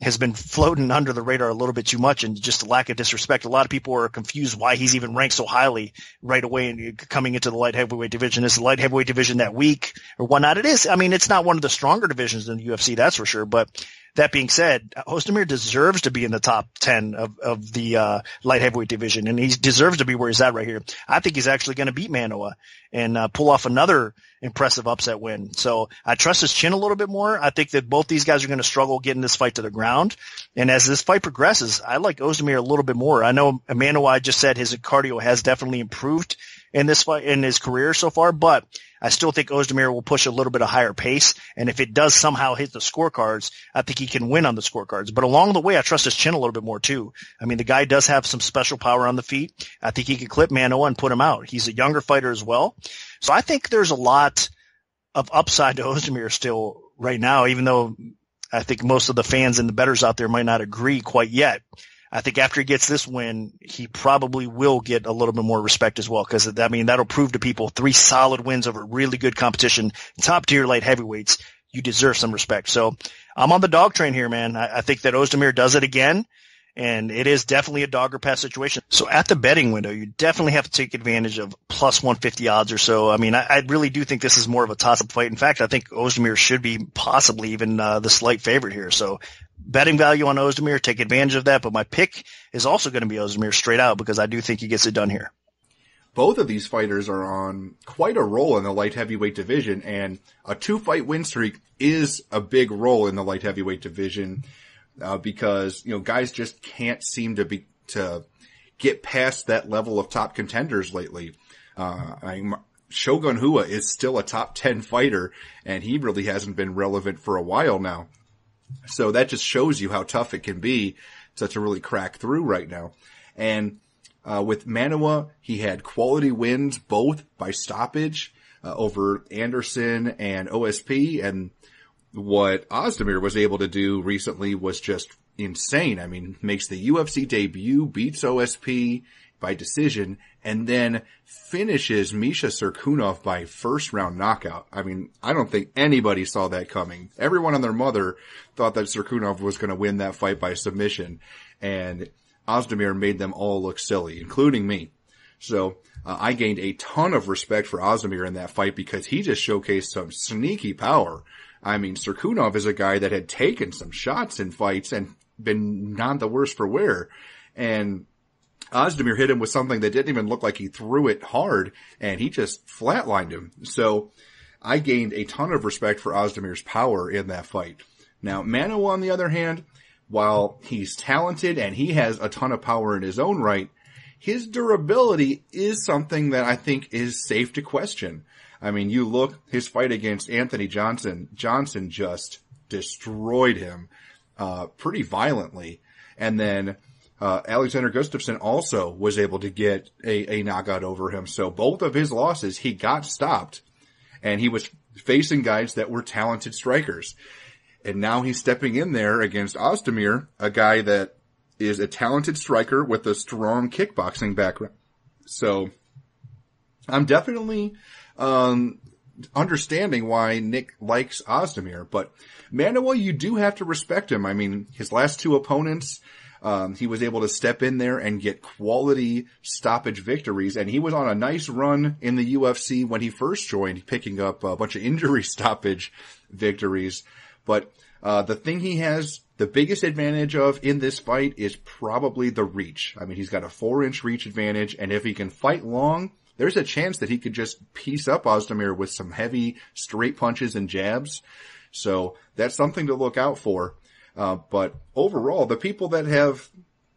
has been floating under the radar a little bit too much, and just a lack of disrespect. A lot of people are confused why he's even ranked so highly right away and coming into the light heavyweight division. Is the light heavyweight division that weak or whatnot? It is. I mean, it's not one of the stronger divisions in the UFC, that's for sure. But that being said, Ozdemir deserves to be in the top 10 of the light heavyweight division, and he deserves to be where he's at right here. I think he's actually going to beat Manoa and pull off another impressive upset win. So I trust his chin a little bit more. I think that both these guys are going to struggle getting this fight to the ground. And as this fight progresses, I like Ozdemir a little bit more. I know Manoa, I just said his cardio has definitely improved in this fight, in his career so far, but I still think Ozdemir will push a little bit of higher pace. And if it does somehow hit the scorecards, I think he can win on the scorecards. But along the way, I trust his chin a little bit more too. I mean, the guy does have some special power on the feet. I think he could clip Manoa and put him out. He's a younger fighter as well. So I think there's a lot of upside to Ozdemir still right now, even though I think most of the fans and the bettors out there might not agree quite yet. I think after he gets this win, he probably will get a little bit more respect as well, because I mean, that'll prove to people 3 solid wins over really good competition, top tier light heavyweights. You deserve some respect. So I'm on the dog train here, man. I think that Ozdemir does it again, and it is definitely a dog or pass situation. So at the betting window, you definitely have to take advantage of plus 150 odds or so. I mean, I really do think this is more of a toss-up fight. In fact, I think Ozdemir should be possibly even the slight favorite here. So betting value on Ozdemir, take advantage of that. But my pick is also going to be Ozdemir straight out, because I do think he gets it done here. Both of these fighters are on quite a roll in the light heavyweight division, and a 2-fight win streak is a big roll in the light heavyweight division, because, guys just can't seem to get past that level of top contenders lately. Shogun Rua is still a top 10 fighter, and he really hasn't been relevant for a while now. So that just shows you how tough it can be to really crack through right now. And with Manoa, he had quality wins, both by stoppage over Anderson and OSP. And what Ozdemir was able to do recently was just insane. I mean, makes the UFC debut, beats OSP by decision, and then finishes Misha Cirkunov by first round knockout. I mean, I don't think anybody saw that coming. Everyone and their mother thought that Cirkunov was going to win that fight by submission, and Ozdemir made them all look silly, including me. So I gained a ton of respect for Ozdemir in that fight, because he just showcased some sneaky power. I mean, Cirkunov is a guy that had taken some shots in fights and been not the worse for wear, and Ozdemir hit him with something that didn't even look like he threw it hard, and he just flatlined him. So I gained a ton of respect for Ozdemir's power in that fight. Now, Manoa, on the other hand, while he's talented and he has a ton of power in his own right, his durability is something that I think is safe to question. I mean, you look, his fight against Anthony Johnson just destroyed him pretty violently. And then Alexander Gustafsson also was able to get a knockout over him. So both of his losses, he got stopped, and he was facing guys that were talented strikers. And now he's stepping in there against Ozdemir, a guy that is a talented striker with a strong kickboxing background. So I'm definitely understanding why Nick likes Ozdemir. But Manoa, you do have to respect him. I mean, his last 2 opponents, he was able to step in there and get quality stoppage victories, and he was on a nice run in the UFC when he first joined, picking up a bunch of injury stoppage victories. But the thing he has the biggest advantage of in this fight is probably the reach. I mean, he's got a 4-inch reach advantage, and if he can fight long, there's a chance that he could just piece up Ozdemir with some heavy straight punches and jabs. So that's something to look out for. But overall, the people that have,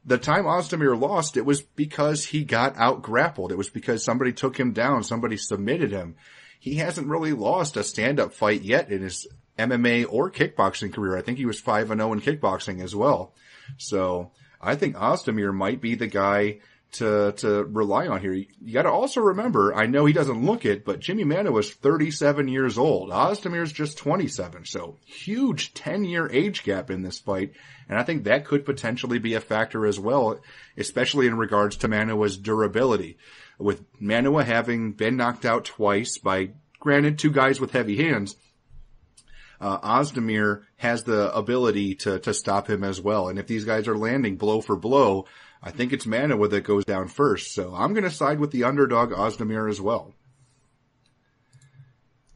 the time Ozdemir lost, it was because he got out grappled. It was because somebody took him down, somebody submitted him. He hasn't really lost a stand-up fight yet in his MMA or kickboxing career. I think he was 5-0 in kickboxing as well. So I think Ozdemir might be the guy to rely on here. You got to also remember, I know he doesn't look it, but Jimmy Manuwa is 37 years old. Ozdemir's just 27. So huge 10-year age gap in this fight. And I think that could potentially be a factor as well, especially in regards to Manuwa's durability. With Manuwa having been knocked out twice by, granted, two guys with heavy hands, Ozdemir has the ability to stop him as well. And if these guys are landing blow for blow, I think it's Manuwa that goes down first. So I'm going to side with the underdog Ozdemir as well.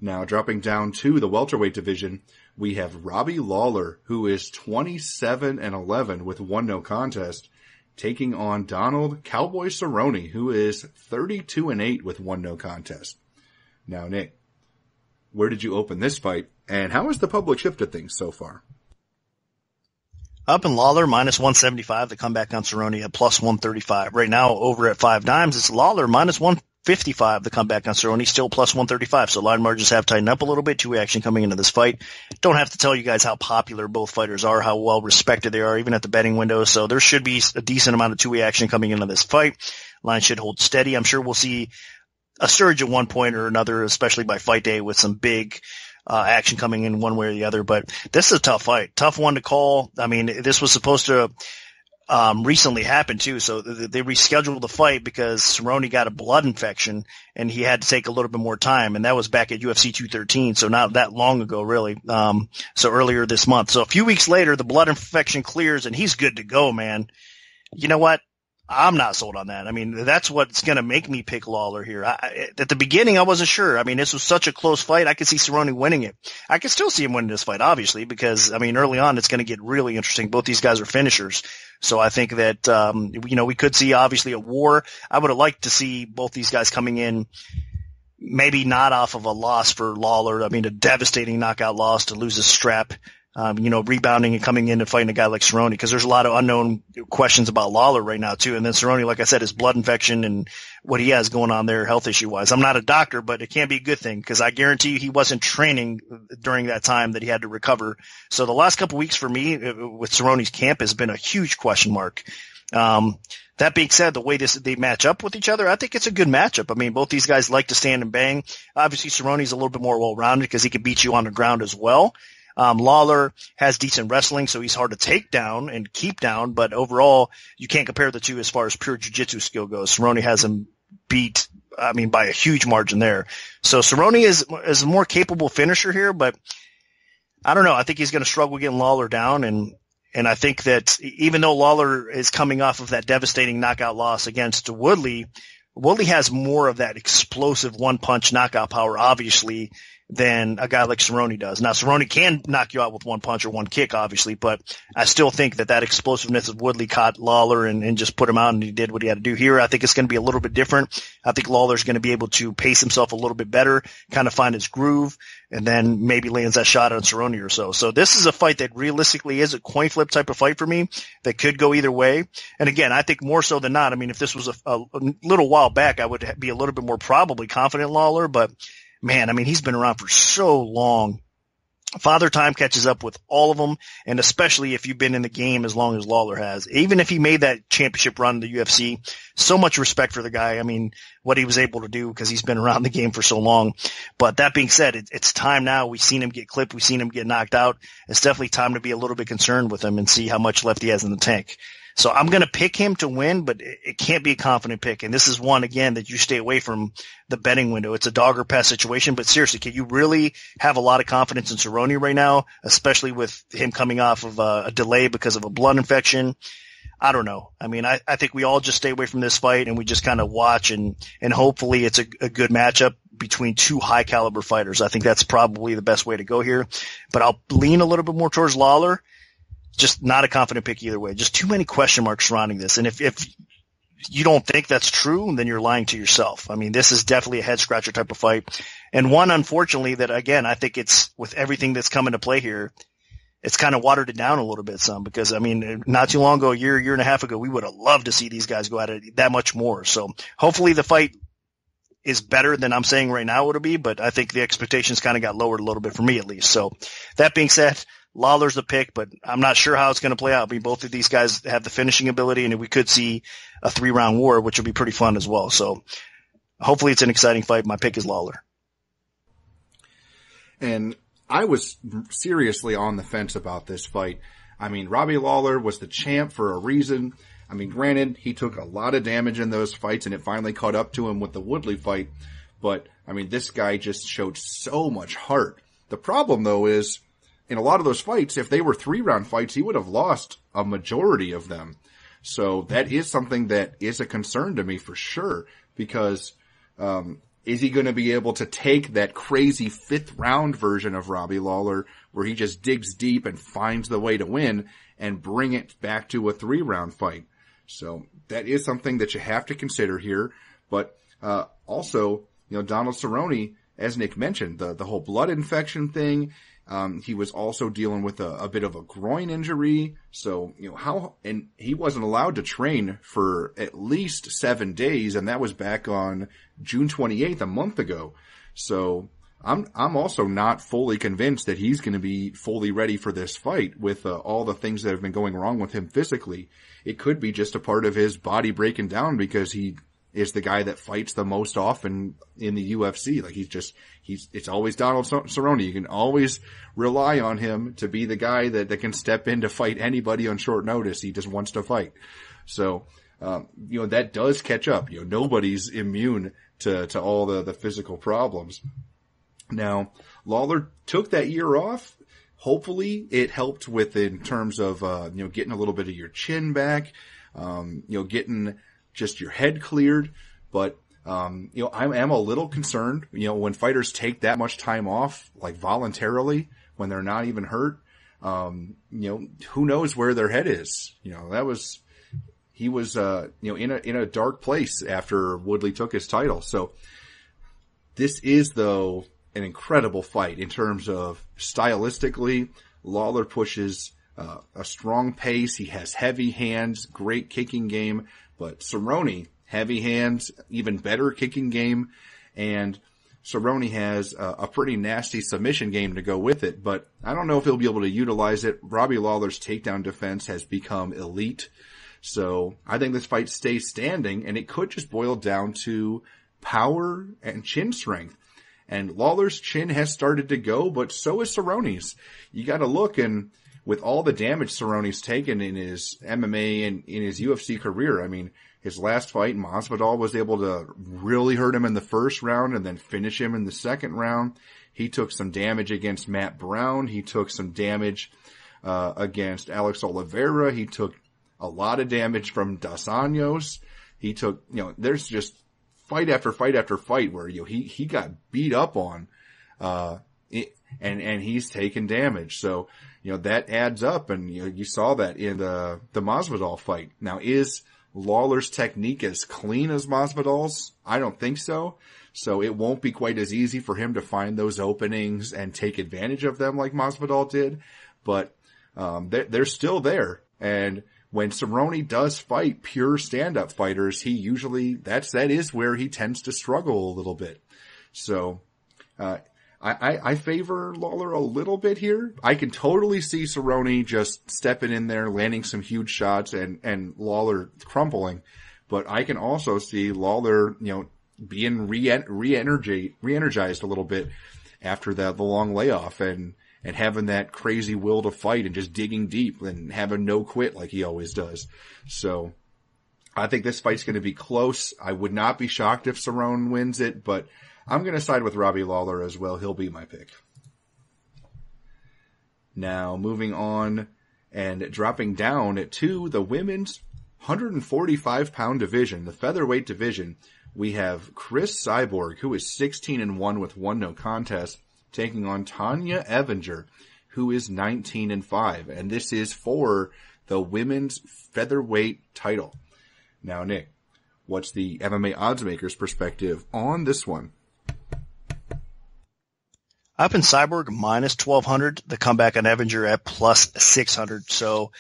Now dropping down to the welterweight division, we have Robbie Lawler, who is 27-11 with 1 no contest, taking on Donald Cowboy Cerrone, who is 32-8 with 1 no contest. Now, Nick, where did you open this fight, and how has the public shifted things so far? Up in Lawler, minus 175. The comeback on Cerrone at plus 135. Right now, over at 5 dimes, it's Lawler minus 155. The comeback on Cerrone still plus 135. So line margins have tightened up a little bit. 2 action coming into this fight. Don't have to tell you guys how popular both fighters are, how well respected they are, even at the betting window. So there should be a decent amount of 2 action coming into this fight. Line should hold steady. I'm sure we'll see a surge at one point or another, especially by fight day, with some big action coming in one way or the other. But this is a tough fight, tough one to call. I mean, this was supposed to recently happen too, so they rescheduled the fight because Cerrone got a blood infection and he had to take a little bit more time, and that was back at UFC 213, so not that long ago really. So earlier this month. So a few weeks later, the blood infection clears and he's good to go, man. You know what? I'm not sold on that. I mean, that's what's going to make me pick Lawler here. At the beginning, I wasn't sure. I mean, this was such a close fight. I could see Cerrone winning it. I could still see him winning this fight, obviously, because, I mean, early on, it's going to get really interesting. Both these guys are finishers. So I think that, we could see, obviously, a war. I would have liked to see both these guys coming in, maybe not off of a loss for Lawler. I mean, a devastating knockout loss to lose his strap. Rebounding and coming in and fighting a guy like Cerrone, because there's a lot of unknown questions about Lawler right now too. And then Cerrone, like I said, his blood infection and what he has going on there health issue wise. I'm not a doctor, but it can't be a good thing, because I guarantee you he wasn't training during that time that he had to recover. So the last couple of weeks for me with Cerrone's camp has been a huge question mark. That being said, the way they match up with each other, I think it's a good matchup. I mean, both these guys like to stand and bang. Obviously, Cerrone's a little bit more well-rounded because he can beat you on the ground as well. Lawler has decent wrestling, so he's hard to take down and keep down, but overall, you can't compare the two as far as pure jiu-jitsu skill goes. Cerrone has him beat, by a huge margin there. So Cerrone is a more capable finisher here, but I don't know. I think he's going to struggle getting Lawler down, and I think that even though Lawler is coming off of that devastating knockout loss against Woodley has more of that explosive one-punch knockout power, obviously, than a guy like Cerrone does. Now, Cerrone can knock you out with one punch or one kick, obviously, but I still think that explosiveness of Woodley caught Lawler and just put him out, and he did what he had to do here. I think it's going to be a little bit different. I think Lawler's going to be able to pace himself a little bit better, kind of find his groove, and then maybe lands that shot on Cerrone or so. So this is a fight that realistically is a coin flip type of fight for me that could go either way. And again, I think more so than not, I mean, if this was a little while back, I would be a little bit more probably confident in Lawler, but man, I mean, he's been around for so long. Father Time catches up with all of them, and especially if you've been in the game as long as Lawler has. Even if he made that championship run in the UFC, so much respect for the guy. I mean, what he was able to do because he's been around the game for so long. But that being said, it's time now. We've seen him get clipped. We've seen him get knocked out. It's definitely time to be a little bit concerned with him and see how much left he has in the tank. So I'm going to pick him to win, but it can't be a confident pick. And this is one, again, that you stay away from the betting window. It's a dog or pass situation, but seriously, can you really have a lot of confidence in Cerrone right now, especially with him coming off of a delay because of a blood infection? I don't know. I mean, I think we all just stay away from this fight and we just kind of watch and hopefully it's a good matchup between two high caliber fighters. I think that's probably the best way to go here, but I'll lean a little bit more towards Lawler. Just not a confident pick either way. Just too many question marks surrounding this. And if you don't think that's true, then you're lying to yourself. I mean, this is definitely a head scratcher type of fight. And one, unfortunately, that again, I think it's with everything that's come into play here, it's kind of watered it down a little bit some, because I mean, not too long ago, year and a half ago, we would have loved to see these guys go at it that much more. So hopefully the fight is better than I'm saying right now it'll be, but I think the expectations kind of got lowered a little bit for me at least. So that being said, Lawler's the pick, but I'm not sure how it's going to play out. I mean, both of these guys have the finishing ability, and we could see a 3-round war, which will be pretty fun as well. So hopefully it's an exciting fight. My pick is Lawler. And I was seriously on the fence about this fight. I mean, Robbie Lawler was the champ for a reason. I mean, granted, he took a lot of damage in those fights, and it finally caught up to him with the Woodley fight. But, I mean, this guy just showed so much heart. The problem, though, is in a lot of those fights, if they were 3-round fights, he would have lost a majority of them. So that is something that is a concern to me for sure, because is he going to be able to take that crazy 5th-round version of Robbie Lawler where he just digs deep and finds the way to win and bring it back to a 3-round fight? So that is something that you have to consider here. But also, Donald Cerrone, as Nick mentioned, the whole blood infection thing. He was also dealing with a bit of a groin injury. So, and he wasn't allowed to train for at least 7 days, and that was back on June 28th, a month ago. So I'm also not fully convinced that he's going to be fully ready for this fight with all the things that have been going wrong with him physically. It could be just a part of his body breaking down because he is the guy that fights the most often in the UFC. Like it's always Donald Cerrone. You can always rely on him to be the guy that can step in to fight anybody on short notice. He just wants to fight. So, that does catch up. Nobody's immune to all the physical problems. Now, Lawler took that year off. Hopefully it helped in terms of, getting a little bit of your chin back, getting just your head cleared. But, I am a little concerned, when fighters take that much time off, like voluntarily, when they're not even hurt, who knows where their head is. He was in a dark place after Woodley took his title. So this is, though, an incredible fight in terms of stylistically. Lawler pushes a strong pace. He has heavy hands, great kicking game. But Cerrone, heavy hands, even better kicking game. And Cerrone has a pretty nasty submission game to go with it. But I don't know if he'll be able to utilize it. Robbie Lawler's takedown defense has become elite. So I think this fight stays standing, and it could just boil down to power and chin strength. And Lawler's chin has started to go, but so is Cerrone's. You got to look, and with all the damage Cerrone's taken in his MMA and in his UFC career, I mean, his last fight, Masvidal was able to really hurt him in the first round and then finish him in the second round. He took some damage against Matt Brown. He took some damage against Alex Oliveira. He took a lot of damage from Dos Anjos. He took, there's just fight after fight after fight where, he got beat up on, and he's taken damage. So, that adds up, and, you saw that in the Masvidal fight. Now, is Lawler's technique as clean as Masvidal's? I don't think so. So it won't be quite as easy for him to find those openings and take advantage of them like Masvidal did. But, they're still there. And when Cerrone does fight pure stand-up fighters, he usually, that is where he tends to struggle a little bit. So, I favor Lawler a little bit here. I can totally see Cerrone just stepping in there, landing some huge shots and Lawler crumpling. But I can also see Lawler, being re-energized a little bit after the long layoff and having that crazy will to fight and just digging deep and having no quit like he always does. So I think this fight's going to be close. I would not be shocked if Cerrone wins it, but I'm going to side with Robbie Lawler as well. He'll be my pick. Now, moving on and dropping down to the women's 145-pound division, the featherweight division, we have Chris Cyborg, who is 16-1 with 1 no contest, taking on Tanya Evinger, who is 19-5. And this is for the women's featherweight title. Now, Nick, what's the MMA odds makers perspective on this one? Up in Cyborg minus 1,200, the comeback on Hemminger at plus 600. So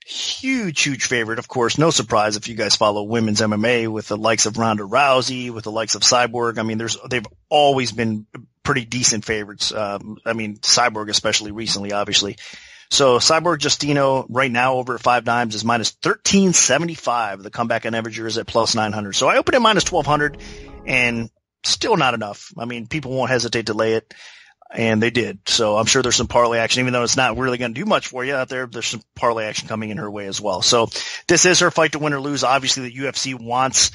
huge favorite. Of course, no surprise if you guys follow women's MMA with the likes of Ronda Rousey, with the likes of Cyborg. I mean, they've always been pretty decent favorites. Cyborg especially recently, obviously. So Cyborg Justino right now over at 5 dimes is minus 1375. The comeback on Hemminger is at plus 900. So I opened at minus 1,200 and still not enough. I mean, people won't hesitate to lay it. And they did. So I'm sure there's some parlay action, even though it's not really going to do much for you out there. There's some parlay action coming in her way as well. So this is her fight to win or lose. Obviously the UFC wants,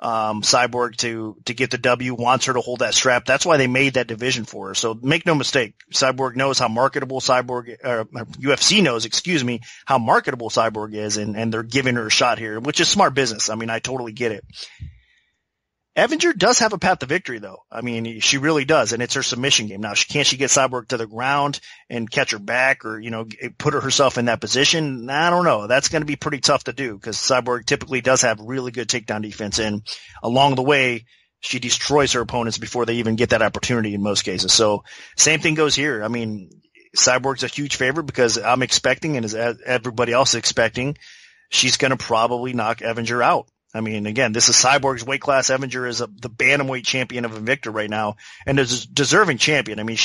Cyborg to get the W, wants her to hold that strap. That's why they made that division for her. So make no mistake. Cyborg knows how marketable UFC knows, how marketable Cyborg is. And they're giving her a shot here, which is smart business. I mean, I totally get it. Hemminger does have a path to victory, though. I mean, she really does, and it's her submission game. Now, can she get Cyborg to the ground and catch her back or, put herself in that position? I don't know. That's going to be pretty tough to do because Cyborg typically does have really good takedown defense, and along the way, she destroys her opponents before they even get that opportunity in most cases. So same thing goes here. I mean, Cyborg's a huge favorite because I'm expecting, and as everybody else is expecting, she's going to probably knock Hemminger out. I mean, again, this is Cyborg's weight class. Hemminger is the bantamweight champion of Invicta right now and is a deserving champion. I mean,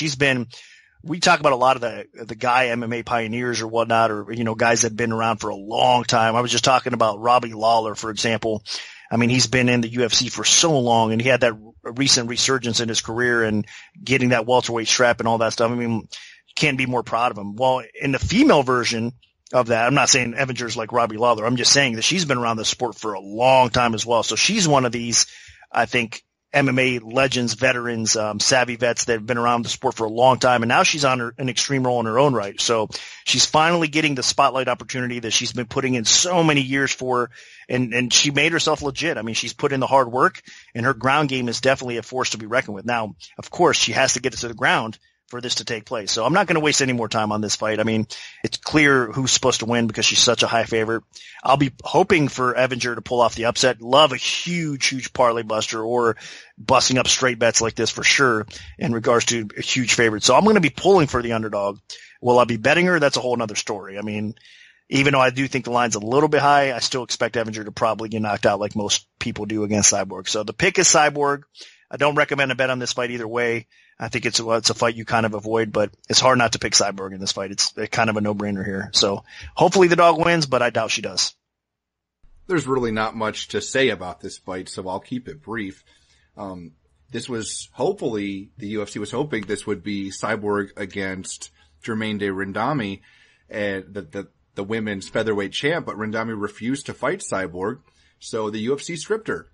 we talk about a lot of the guy MMA pioneers or whatnot, or, guys that have been around for a long time. I was just talking about Robbie Lawler, for example. I mean, he's been in the UFC for so long and he had that recent resurgence in his career and getting that welterweight strap and all that stuff. I mean, you can't be more proud of him. Well, in the female version of that, I'm not saying Hemminger's like Robbie Lawler. I'm just saying that she's been around the sport for a long time as well. So she's one of these, I think, MMA legends, veterans, savvy vets that have been around the sport for a long time. And now she's on an extreme role in her own right. So she's finally getting the spotlight opportunity that she's been putting in so many years for. And she made herself legit. I mean, she's put in the hard work and her ground game is definitely a force to be reckoned with. Now, of course, she has to get it to the ground for this to take place. So I'm not going to waste any more time on this fight. I mean, it's clear who's supposed to win because she's such a high favorite. I'll be hoping for Hemminger to pull off the upset. Love a huge parlay buster or busting up straight bets like this for sure in regards to a huge favorite. So I'm going to be pulling for the underdog. Will I be betting her? That's a whole nother story. I mean, even though I do think the line's a little bit high, I still expect Hemminger to probably get knocked out like most people do against Cyborg. So the pick is Cyborg. I don't recommend a bet on this fight either way. I think it's a fight you kind of avoid, but it's hard not to pick Cyborg in this fight. It's kind of a no-brainer here. So hopefully the dog wins, but I doubt she does. There's really not much to say about this fight, so I'll keep it brief. This was hopefully, the UFC was hoping this would be Cyborg against Germaine de Randamie, the women's featherweight champ, but Randamie refused to fight Cyborg, so the UFC stripped her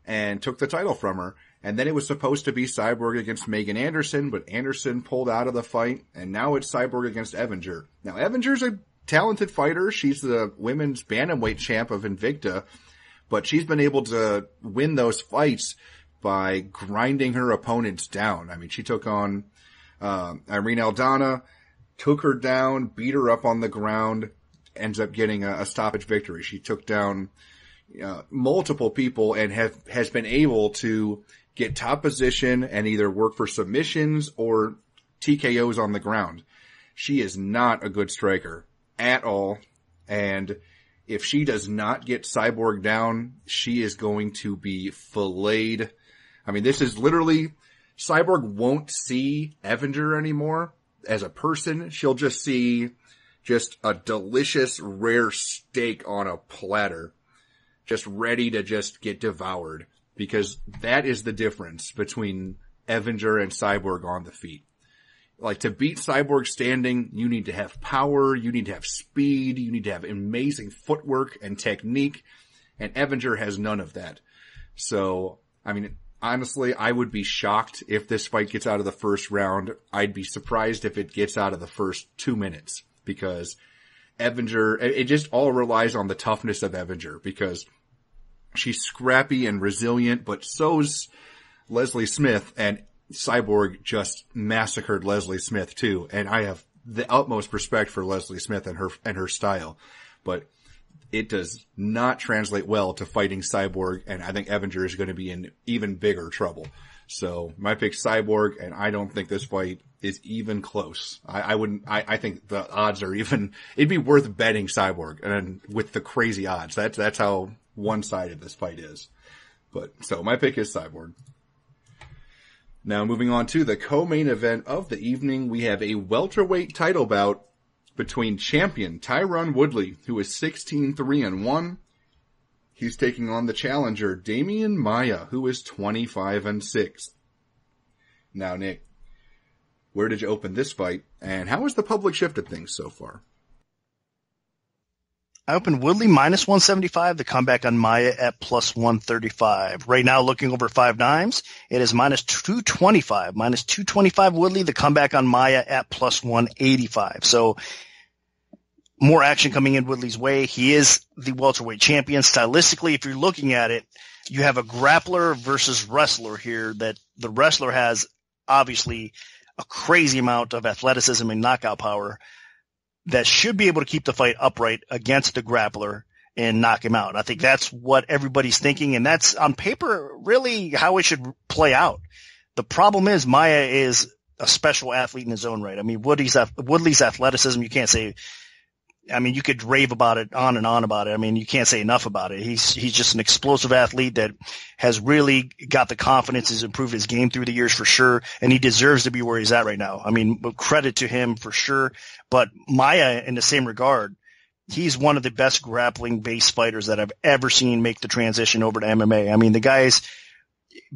and took the title from her. And then it was supposed to be Cyborg against Megan Anderson, but Anderson pulled out of the fight, and now it's Cyborg against Hemminger. Now, Hemminger's a talented fighter. She's the women's bantamweight champ of Invicta, but she's been able to win those fights by grinding her opponents down. I mean, she took on Irene Aldana, took her down, beat her up on the ground, ends up getting a stoppage victory. She took down multiple people and has been able to get top position and either work for submissions or TKOs on the ground. She is not a good striker at all. And if she does not get Cyborg down, she is going to be filleted. I mean, this is literally, Cyborg won't see Hemminger anymore as a person. She'll just see just a delicious, rare steak on a platter, just ready to just get devoured. Because that is the difference between Hemminger and Cyborg on the feet. Like, to beat Cyborg standing, you need to have power, you need to have speed, you need to have amazing footwork and technique, and Hemminger has none of that. So, I mean, honestly, I would be shocked if this fight gets out of the first round. I'd be surprised if it gets out of the first 2 minutes, because Hemminger, it just all relies on the toughness of Hemminger, because she's scrappy and resilient, but so's Leslie Smith, and Cyborg just massacred Leslie Smith too. And I have the utmost respect for Leslie Smith and her style. But it does not translate well to fighting Cyborg, and I think Hemminger is going to be in even bigger trouble. So my pick's Cyborg, and I don't think this fight is even close. I think the odds are even, it'd be worth betting Cyborg, and with the crazy odds. That's how one-sided this fight is. But, so my pick is Cyborg. Now moving on to the co-main event of the evening, we have a welterweight title bout between champion Tyron Woodley, who is 16-3-1. He's taking on the challenger Damian Maia, who is 25-6. Now, Nick, where did you open this fight, and how has the public shifted things so far? I opened Woodley minus 175, the comeback on Maia at plus 135. Right now, looking over 5 dimes, it is minus 225. Minus 225 Woodley, the comeback on Maia at plus 185. So, more action coming in Woodley's way. He is the welterweight champion. Stylistically, if you're looking at it, you have a grappler versus wrestler here, that the wrestler has obviously a crazy amount of athleticism and knockout power that should be able to keep the fight upright against the grappler and knock him out. I think that's what everybody's thinking, and that's on paper really how it should play out. The problem is Maia is a special athlete in his own right. I mean, Woodley's athleticism, you can't say, I mean, you could rave about it on and on about it. I mean, you can't say enough about it. He's just an explosive athlete that has really got the confidence, has improved his game through the years for sure, and he deserves to be where he's at right now. I mean, credit to him for sure. But Maia, in the same regard, he's one of the best grappling-based fighters that I've ever seen make the transition over to MMA. I mean, the guy's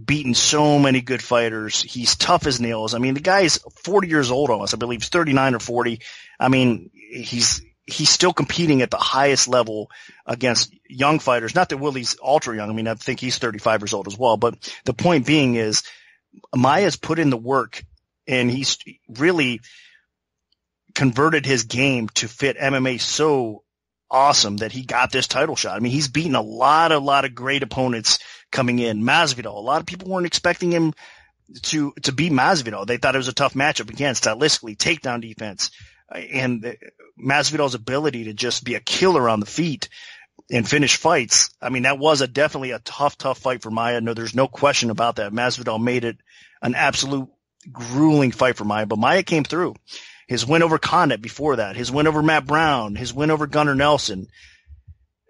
beaten so many good fighters. He's tough as nails. I mean, the guy's 40 years old almost. I believe he's 39 or 40. I mean, he's still competing at the highest level against young fighters. Not that Willie's ultra young. I mean, I think he's 35 years old as well. But the point being is Maia's put in the work, and he's really converted his game to fit MMA so awesome that he got this title shot. I mean, he's beaten a lot of great opponents coming in. Masvidal, a lot of people weren't expecting him to beat Masvidal. They thought it was a tough matchup. Again, stylistically, takedown defense, and Masvidal's ability to just be a killer on the feet and finish fights. I mean, that was definitely a tough fight for Maia. No, there's no question about that. Masvidal made it an absolute grueling fight for Maia, but Maia came through. His win over Condit before that, his win over Matt Brown, his win over Gunnar Nelson.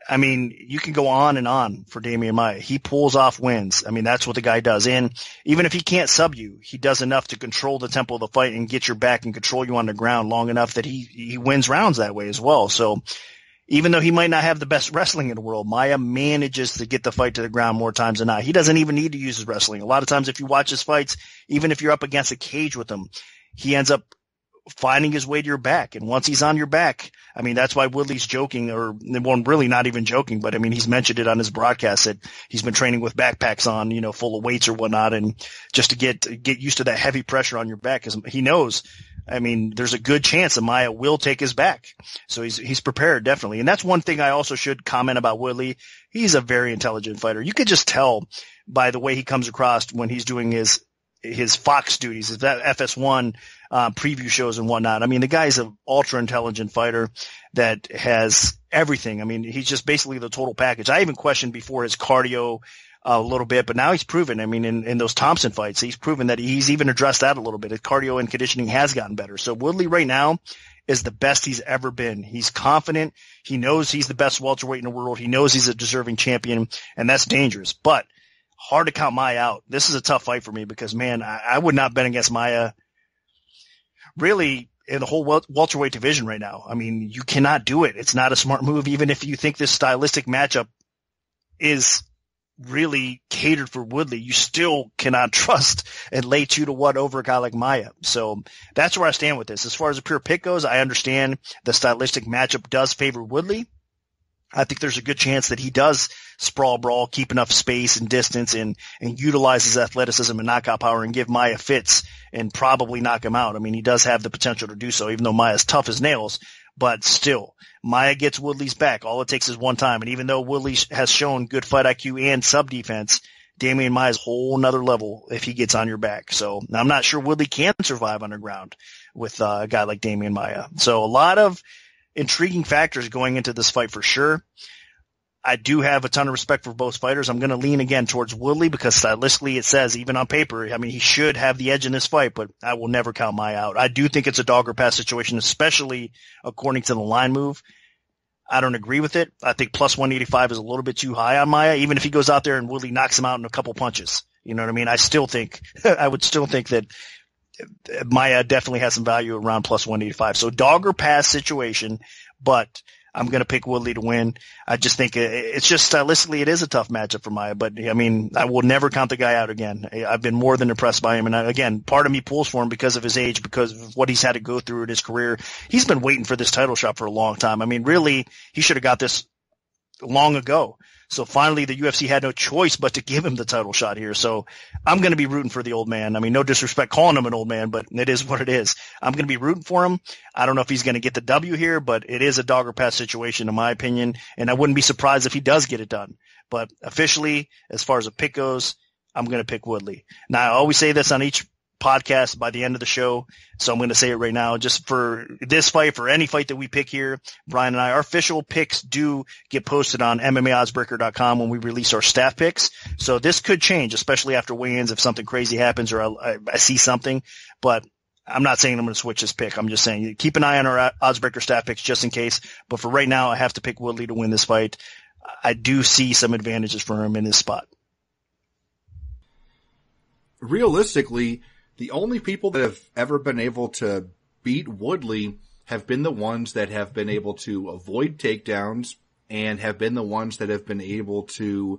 I mean, you can go on and on for Damian Maia. He pulls off wins. I mean, that's what the guy does. And even if he can't sub you, he does enough to control the tempo of the fight and get your back and control you on the ground long enough that he wins rounds that way as well. So even though he might not have the best wrestling in the world, Maia manages to get the fight to the ground more times than not. He doesn't even need to use his wrestling. A lot of times if you watch his fights, even if you're up against a cage with him, he ends up finding his way to your back. And once he's on your back, I mean, that's why Woodley's joking, or well, really not even joking, but I mean, he's mentioned it on his broadcast that he's been training with backpacks on, you know, full of weights or whatnot. And just to get used to that heavy pressure on your back, because he knows, I mean, there's a good chance that Maia will take his back. So he's prepared, definitely. And that's one thing I also should comment about Woodley. He's a very intelligent fighter. You could just tell by the way he comes across when he's doing his Fox duties, his FS1 preview shows and whatnot. I mean, the guy's an ultra intelligent fighter that has everything. I mean, he's just basically the total package. I even questioned before his cardio a little bit, but now he's proven. I mean, in those Thompson fights, he's proven that he's even addressed that a little bit. His cardio and conditioning has gotten better. So Woodley right now is the best he's ever been. He's confident. He knows he's the best welterweight in the world. He knows he's a deserving champion, and that's dangerous. But hard to count Maia out. This is a tough fight for me because, man, I would not bet against Maia really in the whole welterweight division right now. I mean, you cannot do it. It's not a smart move, even if you think this stylistic matchup is really catered for Woodley. You still cannot trust and lay 2-1 over a guy like Maia. So that's where I stand with this. As far as a pure pick goes, I understand the stylistic matchup does favor Woodley. I think there's a good chance that he does sprawl brawl, keep enough space and distance, and utilize his athleticism and knockout power and give Maia fits and probably knock him out. I mean, he does have the potential to do so, even though Maia's tough as nails. But still, Maia gets Woodley's back. All it takes is one time. And even though Woodley has shown good fight IQ and sub defense, Damian Maia's a whole nother level if he gets on your back. So I'm not sure Woodley can survive underground with a guy like Damian Maia. So a lot of intriguing factors going into this fight for sure. I do have a ton of respect for both fighters. I'm going to lean again towards Woodley because stylistically it says, even on paper, I mean, he should have the edge in this fight, but I will never count Maia out. I do think it's a dog or pass situation, especially according to the line move. I don't agree with it. I think plus 185 is a little bit too high on Maia, even if he goes out there and Woodley knocks him out in a couple punches. You know what I mean? I would still think that Maia definitely has some value around plus 185. So dog or pass situation, but I'm going to pick Woodley to win. I just think it's just stylistically, it is a tough matchup for Maia, but I mean, I will never count the guy out again. I've been more than impressed by him. And again, part of me pulls for him because of his age, because of what he's had to go through in his career. He's been waiting for this title shot for a long time. I mean, really, he should have got this long ago. So finally the UFC had no choice but to give him the title shot here. So I'm going to be rooting for the old man. I mean, no disrespect calling him an old man, but it is what it is. I'm going to be rooting for him. I don't know if he's going to get the W here, but it is a dog or pass situation in my opinion. And I wouldn't be surprised if he does get it done. But officially, as far as a pick goes, I'm going to pick Woodley. Now, I always say this on each podcast by the end of the show, so I'm going to say it right now. Just for this fight, for any fight that we pick here, Brian and I, our official picks do get posted on MMAOddsBreaker.com when we release our staff picks. So this could change, especially after weigh-ins if something crazy happens or I see something. But I'm not saying I'm going to switch this pick. I'm just saying keep an eye on our OddsBreaker staff picks just in case. But for right now, I have to pick Woodley to win this fight. I do see some advantages for him in this spot. Realistically, the only people that have ever been able to beat Woodley have been the ones that have been able to avoid takedowns and have been the ones that have been able to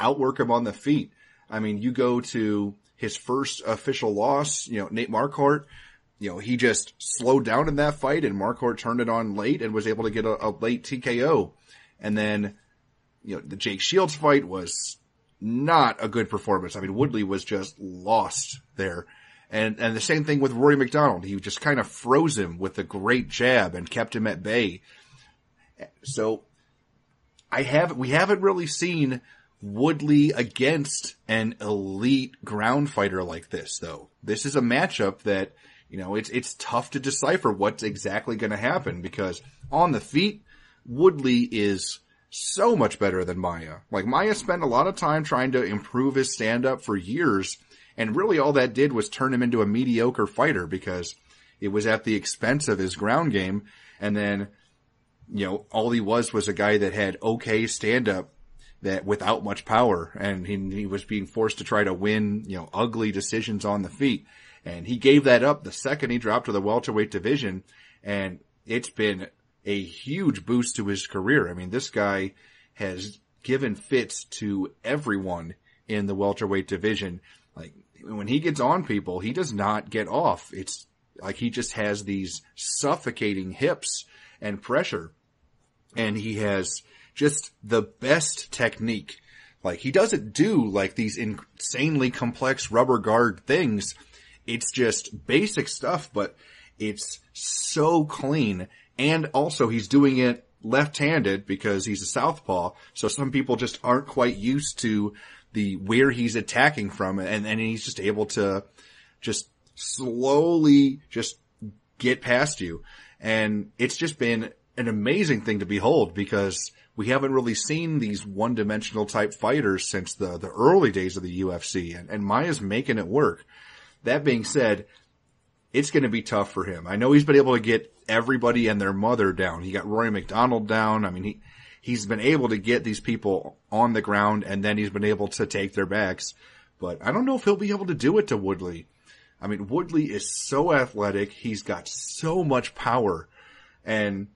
outwork him on the feet. I mean, you go to his first official loss, Nate Marquardt, he just slowed down in that fight and Marquardt turned it on late and was able to get a late TKO. And then, the Jake Shields fight was not a good performance. I mean, Woodley was just lost there. And the same thing with Rory McDonald. He just kind of froze him with a great jab and kept him at bay. So we haven't really seen Woodley against an elite ground fighter like this, though. This is a matchup that, it's tough to decipher what's exactly going to happen because on the feet, Woodley is so much better than Maia. Like Maia spent a lot of time trying to improve his stand-up for years. And really all that did was turn him into a mediocre fighter because it was at the expense of his ground game. And then, all he was a guy that had okay stand-up that without much power. And he was being forced to try to win, ugly decisions on the feet. And he gave that up the second he dropped to the welterweight division. And it's been a huge boost to his career. I mean, this guy has given fits to everyone in the welterweight division. Like, when he gets on people, he does not get off. It's like he just has these suffocating hips and pressure. And he has just the best technique. Like, he doesn't do, like, these insanely complex rubber guard things. It's just basic stuff, but it's so clean. And also, he's doing it left-handed because he's a southpaw. So some people just aren't quite used to where he's attacking from, and he's just able to just slowly just get past you. And it's just been an amazing thing to behold because we haven't really seen these one-dimensional type fighters since the early days of the UFC, and Maia's making it work. That being said, it's going to be tough for him. I know he's been able to get everybody and their mother down. He got Rory McDonald down. I mean, he's been able to get these people on the ground, and then he's been able to take their backs. But I don't know if he'll be able to do it to Woodley. I mean, Woodley is so athletic. He's got so much power. And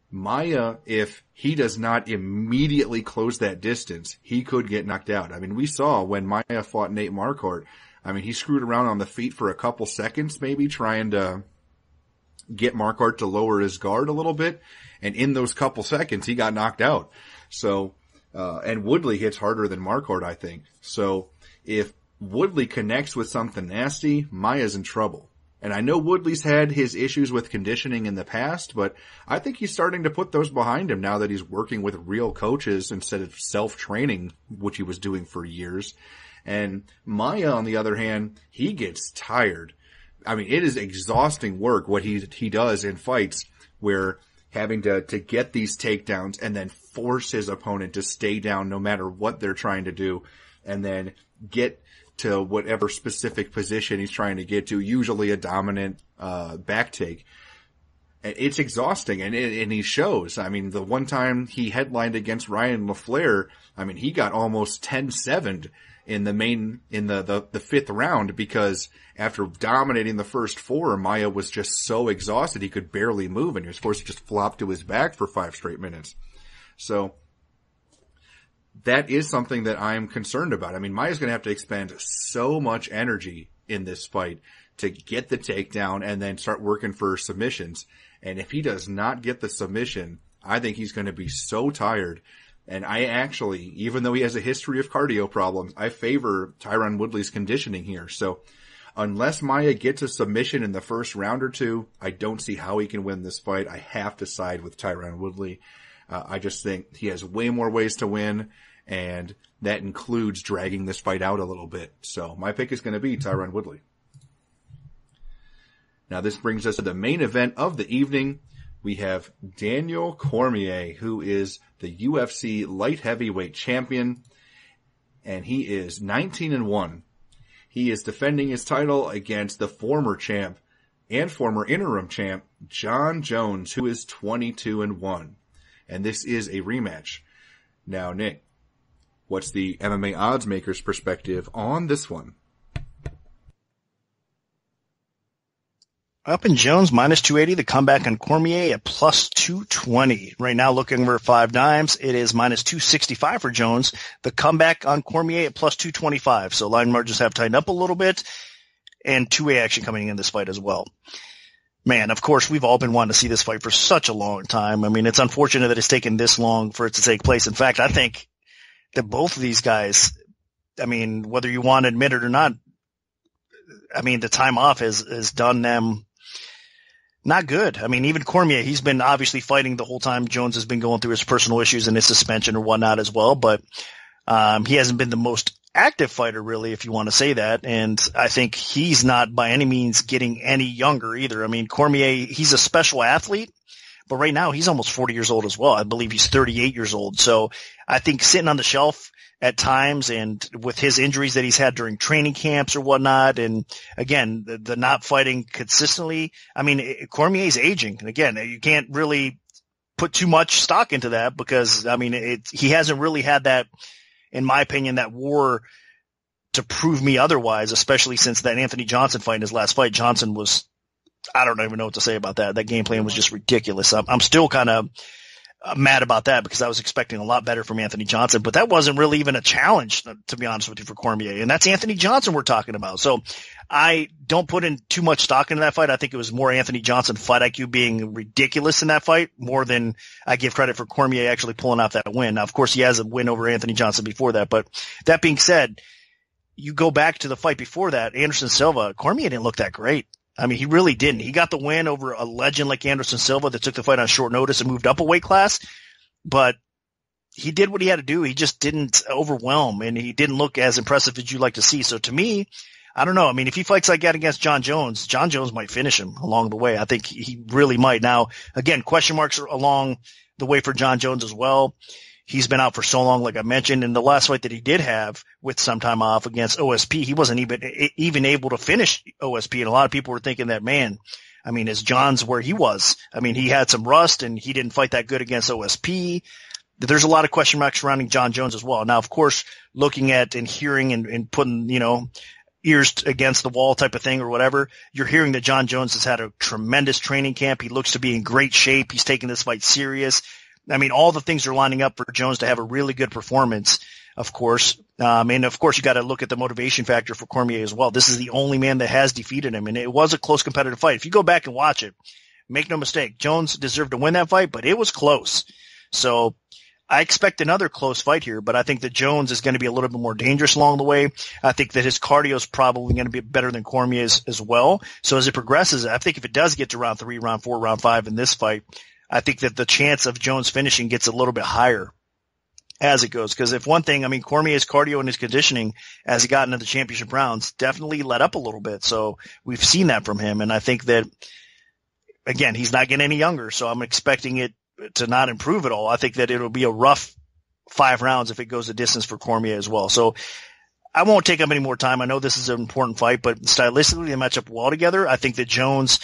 Maia, if he does not immediately close that distance, he could get knocked out. I mean, we saw when Maia fought Nate Marquardt. I mean, he screwed around on the feet for a couple seconds, maybe trying to get Marquardt to lower his guard a little bit. And in those couple seconds, he got knocked out. So, and Woodley hits harder than Marquardt, I think. So if Woodley connects with something nasty, Maia's in trouble. And I know Woodley's had his issues with conditioning in the past, but I think he's starting to put those behind him now that he's working with real coaches instead of self-training, which he was doing for years. And Maia, on the other hand, he gets tired. I mean, it is exhausting work what he does in fights where having to get these takedowns and then force his opponent to stay down no matter what they're trying to do, and then get to whatever specific position he's trying to get to, usually a dominant back take. It's exhausting, and he shows. I mean, the one time he headlined against Ryan LaFleur, I mean, he got almost 10-7'd in the fifth round, because after dominating the first four, Maia was just so exhausted he could barely move, and he was forced to just flop to his back for 5 straight minutes. So that is something that I'm concerned about. I mean, Maia's going to have to expend so much energy in this fight to get the takedown and then start working for submissions. And if he does not get the submission, I think he's going to be so tired. And I actually, even though he has a history of cardio problems, I favor Tyron Woodley's conditioning here. So unless Maia gets a submission in the first round or two, I don't see how he can win this fight. I have to side with Tyron Woodley. I just think he has way more ways to win, and that includes dragging this fight out a little bit. So my pick is going to be Tyron Woodley. Now this brings us to the main event of the evening. We have Daniel Cormier, who is the UFC light heavyweight champion, and he is 19-1. He is defending his title against the former champ and former interim champ, Jon Jones, who is 22-1. And this is a rematch. Now, Nick, what's the MMA odds maker's perspective on this one? Up in Jones, minus 280. The comeback on Cormier at plus 220. Right now, looking for 5 dimes, it is minus 265 for Jones. The comeback on Cormier at plus 225. So line margins have tightened up a little bit, and 2A action coming in this fight as well. Man, of course, we've all been wanting to see this fight for such a long time. I mean, it's unfortunate that it's taken this long for it to take place. In fact, I think that both of these guys, I mean, whether you want to admit it or not, I mean, the time off has done them not good. I mean, even Cormier, he's been obviously fighting the whole time. Jones has been going through his personal issues and his suspension or whatnot as well, but he hasn't been the most active fighter, really, if you want to say that. And I think he's not by any means getting any younger either. I mean, Cormier, he's a special athlete, but right now he's almost 40 years old as well. I believe he's 38 years old. So I think sitting on the shelf at times, and with his injuries that he's had during training camps or whatnot, and again, the not fighting consistently, I mean, Cormier's aging. And again, you can't really put too much stock into that because, I mean, he hasn't really had that, in my opinion, that war to prove me otherwise, especially since that Anthony Johnson fight in his last fight. Johnson was, I don't even know what to say about that. That game plan was just ridiculous. I'm still kind of mad about that because I was expecting a lot better from Anthony Johnson, but that wasn't really even a challenge, to be honest with you, for Cormier. And that's Anthony Johnson we're talking about. So I don't put in too much stock into that fight. I think it was more Anthony Johnson fight IQ being ridiculous in that fight, more than I give credit for Cormier actually pulling out that win. Now, of course, he has a win over Anthony Johnson before that, but that being said, you go back to the fight before that, Anderson Silva, Cormier didn't look that great. I mean, he really didn't. He got the win over a legend like Anderson Silva that took the fight on short notice and moved up a weight class, but he did what he had to do. He just didn't overwhelm, and he didn't look as impressive as you'd like to see. So to me, I don't know. I mean, if he fights like that against Jon Jones might finish him along the way. I think he really might. Now, again, question marks are along the way for Jon Jones as well. He's been out for so long, like I mentioned. In the last fight that he did have with some time off against OSP, he wasn't even able to finish OSP. And a lot of people were thinking that, man, I mean, is John's where he was? I mean, he had some rust and he didn't fight that good against OSP. There's a lot of question marks surrounding Jon Jones as well. Now, of course, looking at and hearing and putting, ears against the wall type of thing or whatever, you're hearing that Jon Jones has had a tremendous training camp. He looks to be in great shape. He's taking this fight serious. I mean, all the things are lining up for Jones to have a really good performance, of course. And of course, you got to look at the motivation factor for Cormier as well. This is the only man that has defeated him, and it was a close competitive fight. If you go back and watch it, make no mistake, Jones deserved to win that fight, but it was close. So I expect another close fight here, but I think that Jones is going to be a little bit more dangerous along the way. I think that his cardio is probably going to be better than Cormier's as well. So as it progresses, I think if it does get to round 3, round 4, round 5 in this fight, I think that the chance of Jones finishing gets a little bit higher as it goes. Because if one thing, I mean, Cormier's cardio and his conditioning as he got into the championship rounds definitely let up a little bit. So we've seen that from him. And I think that again, he's not getting any younger, so I'm expecting it to not improve at all. I think that it'll be a rough 5 rounds if it goes the distance for Cormier as well. So I won't take up any more time. I know this is an important fight, but stylistically they match up well together. I think that Jones,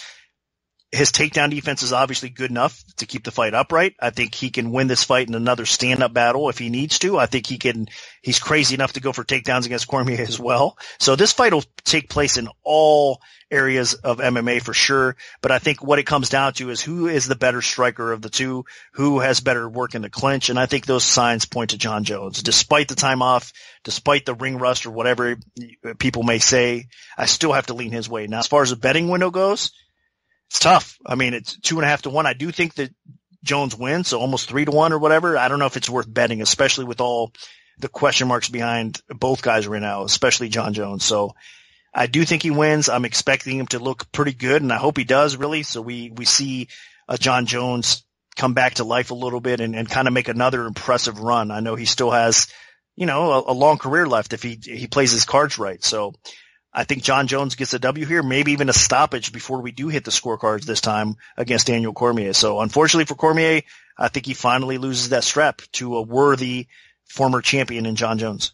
his takedown defense is obviously good enough to keep the fight upright. I think he can win this fight in another stand-up battle if he needs to. I think he's crazy enough to go for takedowns against Cormier as well. So this fight will take place in all areas of MMA for sure. But I think what it comes down to is who is the better striker of the two, who has better work in the clinch. And I think those signs point to Jon Jones. Despite the time off, despite the ring rust or whatever people may say, I still have to lean his way. Now, as far as the betting window goes, it's tough. I mean, it's 2.5 to 1. I do think that Jones wins, so almost 3 to 1 or whatever. I don't know if it's worth betting, especially with all the question marks behind both guys right now, especially Jon Jones. So I do think he wins. I'm expecting him to look pretty good, and I hope he does, really. So we see Jon Jones come back to life a little bit and kind of make another impressive run. I know he still has, a long career left if he plays his cards right. So I think Jon Jones gets a W here, maybe even a stoppage before we do hit the scorecards this time against Daniel Cormier. So unfortunately for Cormier, I think he finally loses that strap to a worthy former champion in Jon Jones.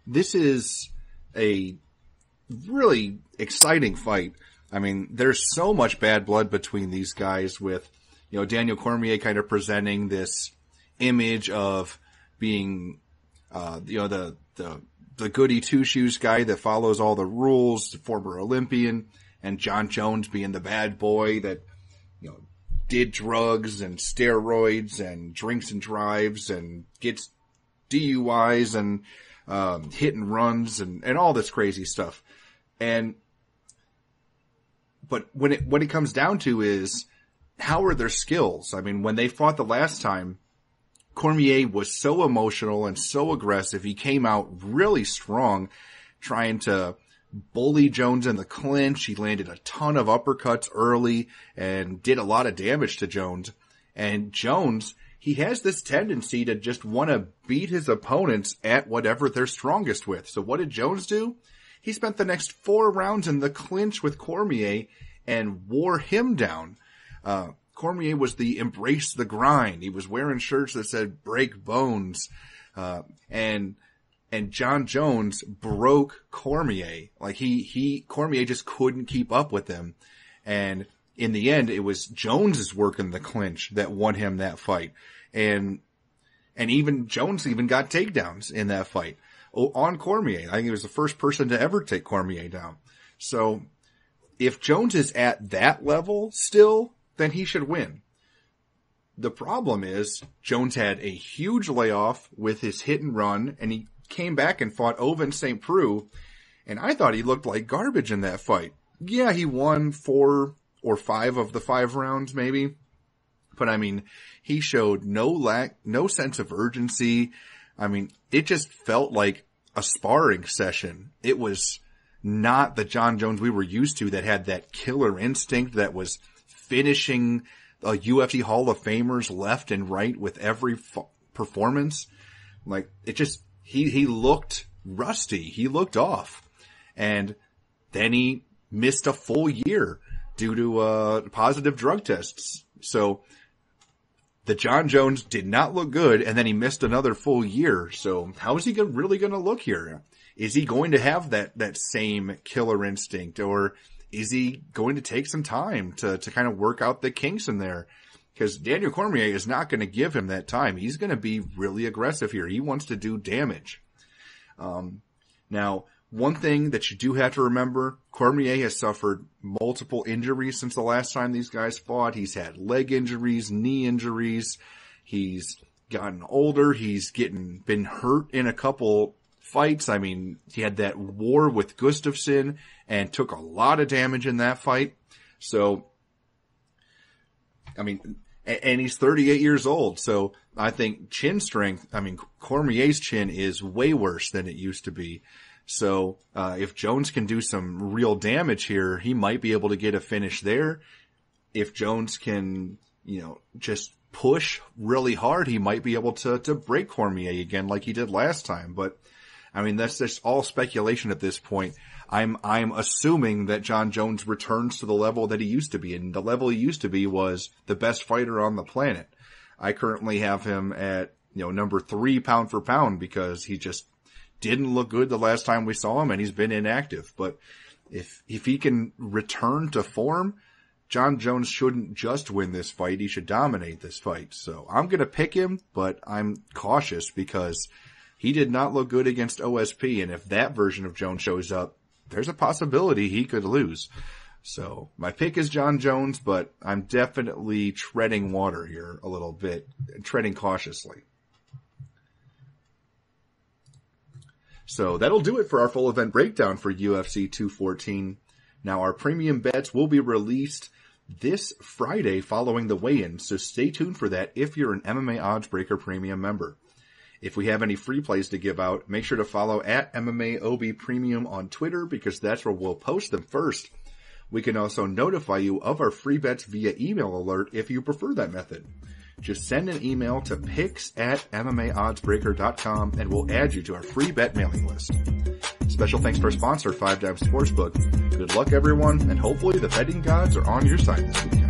This is a really exciting fight. I mean, there's so much bad blood between these guys with, Daniel Cormier kind of presenting this image of being, the goody two-shoes guy that follows all the rules, the former Olympian, and Jon Jones being the bad boy that, did drugs and steroids and drinks and drives and gets DUIs and hit and runs and all this crazy stuff. But when it comes down to is, how are their skills? I mean, when they fought the last time, Cormier was so emotional and so aggressive. He came out really strong, trying to bully Jones in the clinch. He landed a ton of uppercuts early and did a lot of damage to Jones. And Jones, he has this tendency to just want to beat his opponents at whatever they're strongest with. So what did Jones do? He spent the next 4 rounds in the clinch with Cormier and wore him down. Cormier was the embrace the grind. He was wearing shirts that said break bones. And Jon Jones broke Cormier. Like Cormier just couldn't keep up with him. And in the end, it was Jones's work in the clinch that won him that fight. And even Jones even got takedowns in that fight on Cormier. I think he was the first person to ever take Cormier down. So if Jones is at that level still, then he should win. The problem is Jones had a huge layoff with his hit and run, and he came back and fought Ovince St. Preux, and I thought he looked like garbage in that fight. Yeah, he won 4 or 5 of the 5 rounds maybe, but I mean, he showed no sense of urgency. I mean, it just felt like a sparring session. It was not the Jon Jones we were used to that had that killer instinct that was finishing UFC Hall of Famers left and right with every performance. Like, it just, he looked rusty. He looked off. And then he missed a full year due to positive drug tests. So the Jon Jones did not look good, and then he missed another full year. So how is he really going to look here? Is he going to have that same killer instinct, or is he going to take some time to kind of work out the kinks in there? Because Daniel Cormier is not going to give him that time. He's going to be really aggressive here. He wants to do damage. Now, one thing that you do have to remember, Cormier has suffered multiple injuries since the last time these guys fought. He's had leg injuries, knee injuries. He's gotten older. He's been hurt in a couple fights. I mean, he had that war with Gustafsson and took a lot of damage in that fight. So, I mean, and he's 38 years old. So I think chin strength, I mean, Cormier's chin is way worse than it used to be. So, if Jones can do some real damage here, he might be able to get a finish there. If Jones can, just push really hard, he might be able to break Cormier again like he did last time. But I mean, that's just all speculation at this point. I'm assuming that Jon Jones returns to the level that he used to be, and the level he used to be was the best fighter on the planet. I currently have him at, number 3 pound for pound because he just didn't look good the last time we saw him and he's been inactive. But if he can return to form, Jon Jones shouldn't just win this fight. He should dominate this fight. So I'm going to pick him, but I'm cautious because he did not look good against OSP. And if that version of Jones shows up, there's a possibility he could lose. So my pick is Jon Jones, but I'm definitely treading water here a little bit, treading cautiously. So that'll do it for our full event breakdown for UFC 214. Now our premium bets will be released this Friday following the weigh-in, so stay tuned for that if you're an MMAOddsBreaker premium member. If we have any free plays to give out, make sure to follow at MMAOB Premium on Twitter because that's where we'll post them first. We can also notify you of our free bets via email alert if you prefer that method. Just send an email to picks@MMAOddsBreaker.com and we'll add you to our free bet mailing list. Special thanks to our sponsor, 5 Dimes Sportsbook. Good luck, everyone, and hopefully the betting gods are on your side this weekend.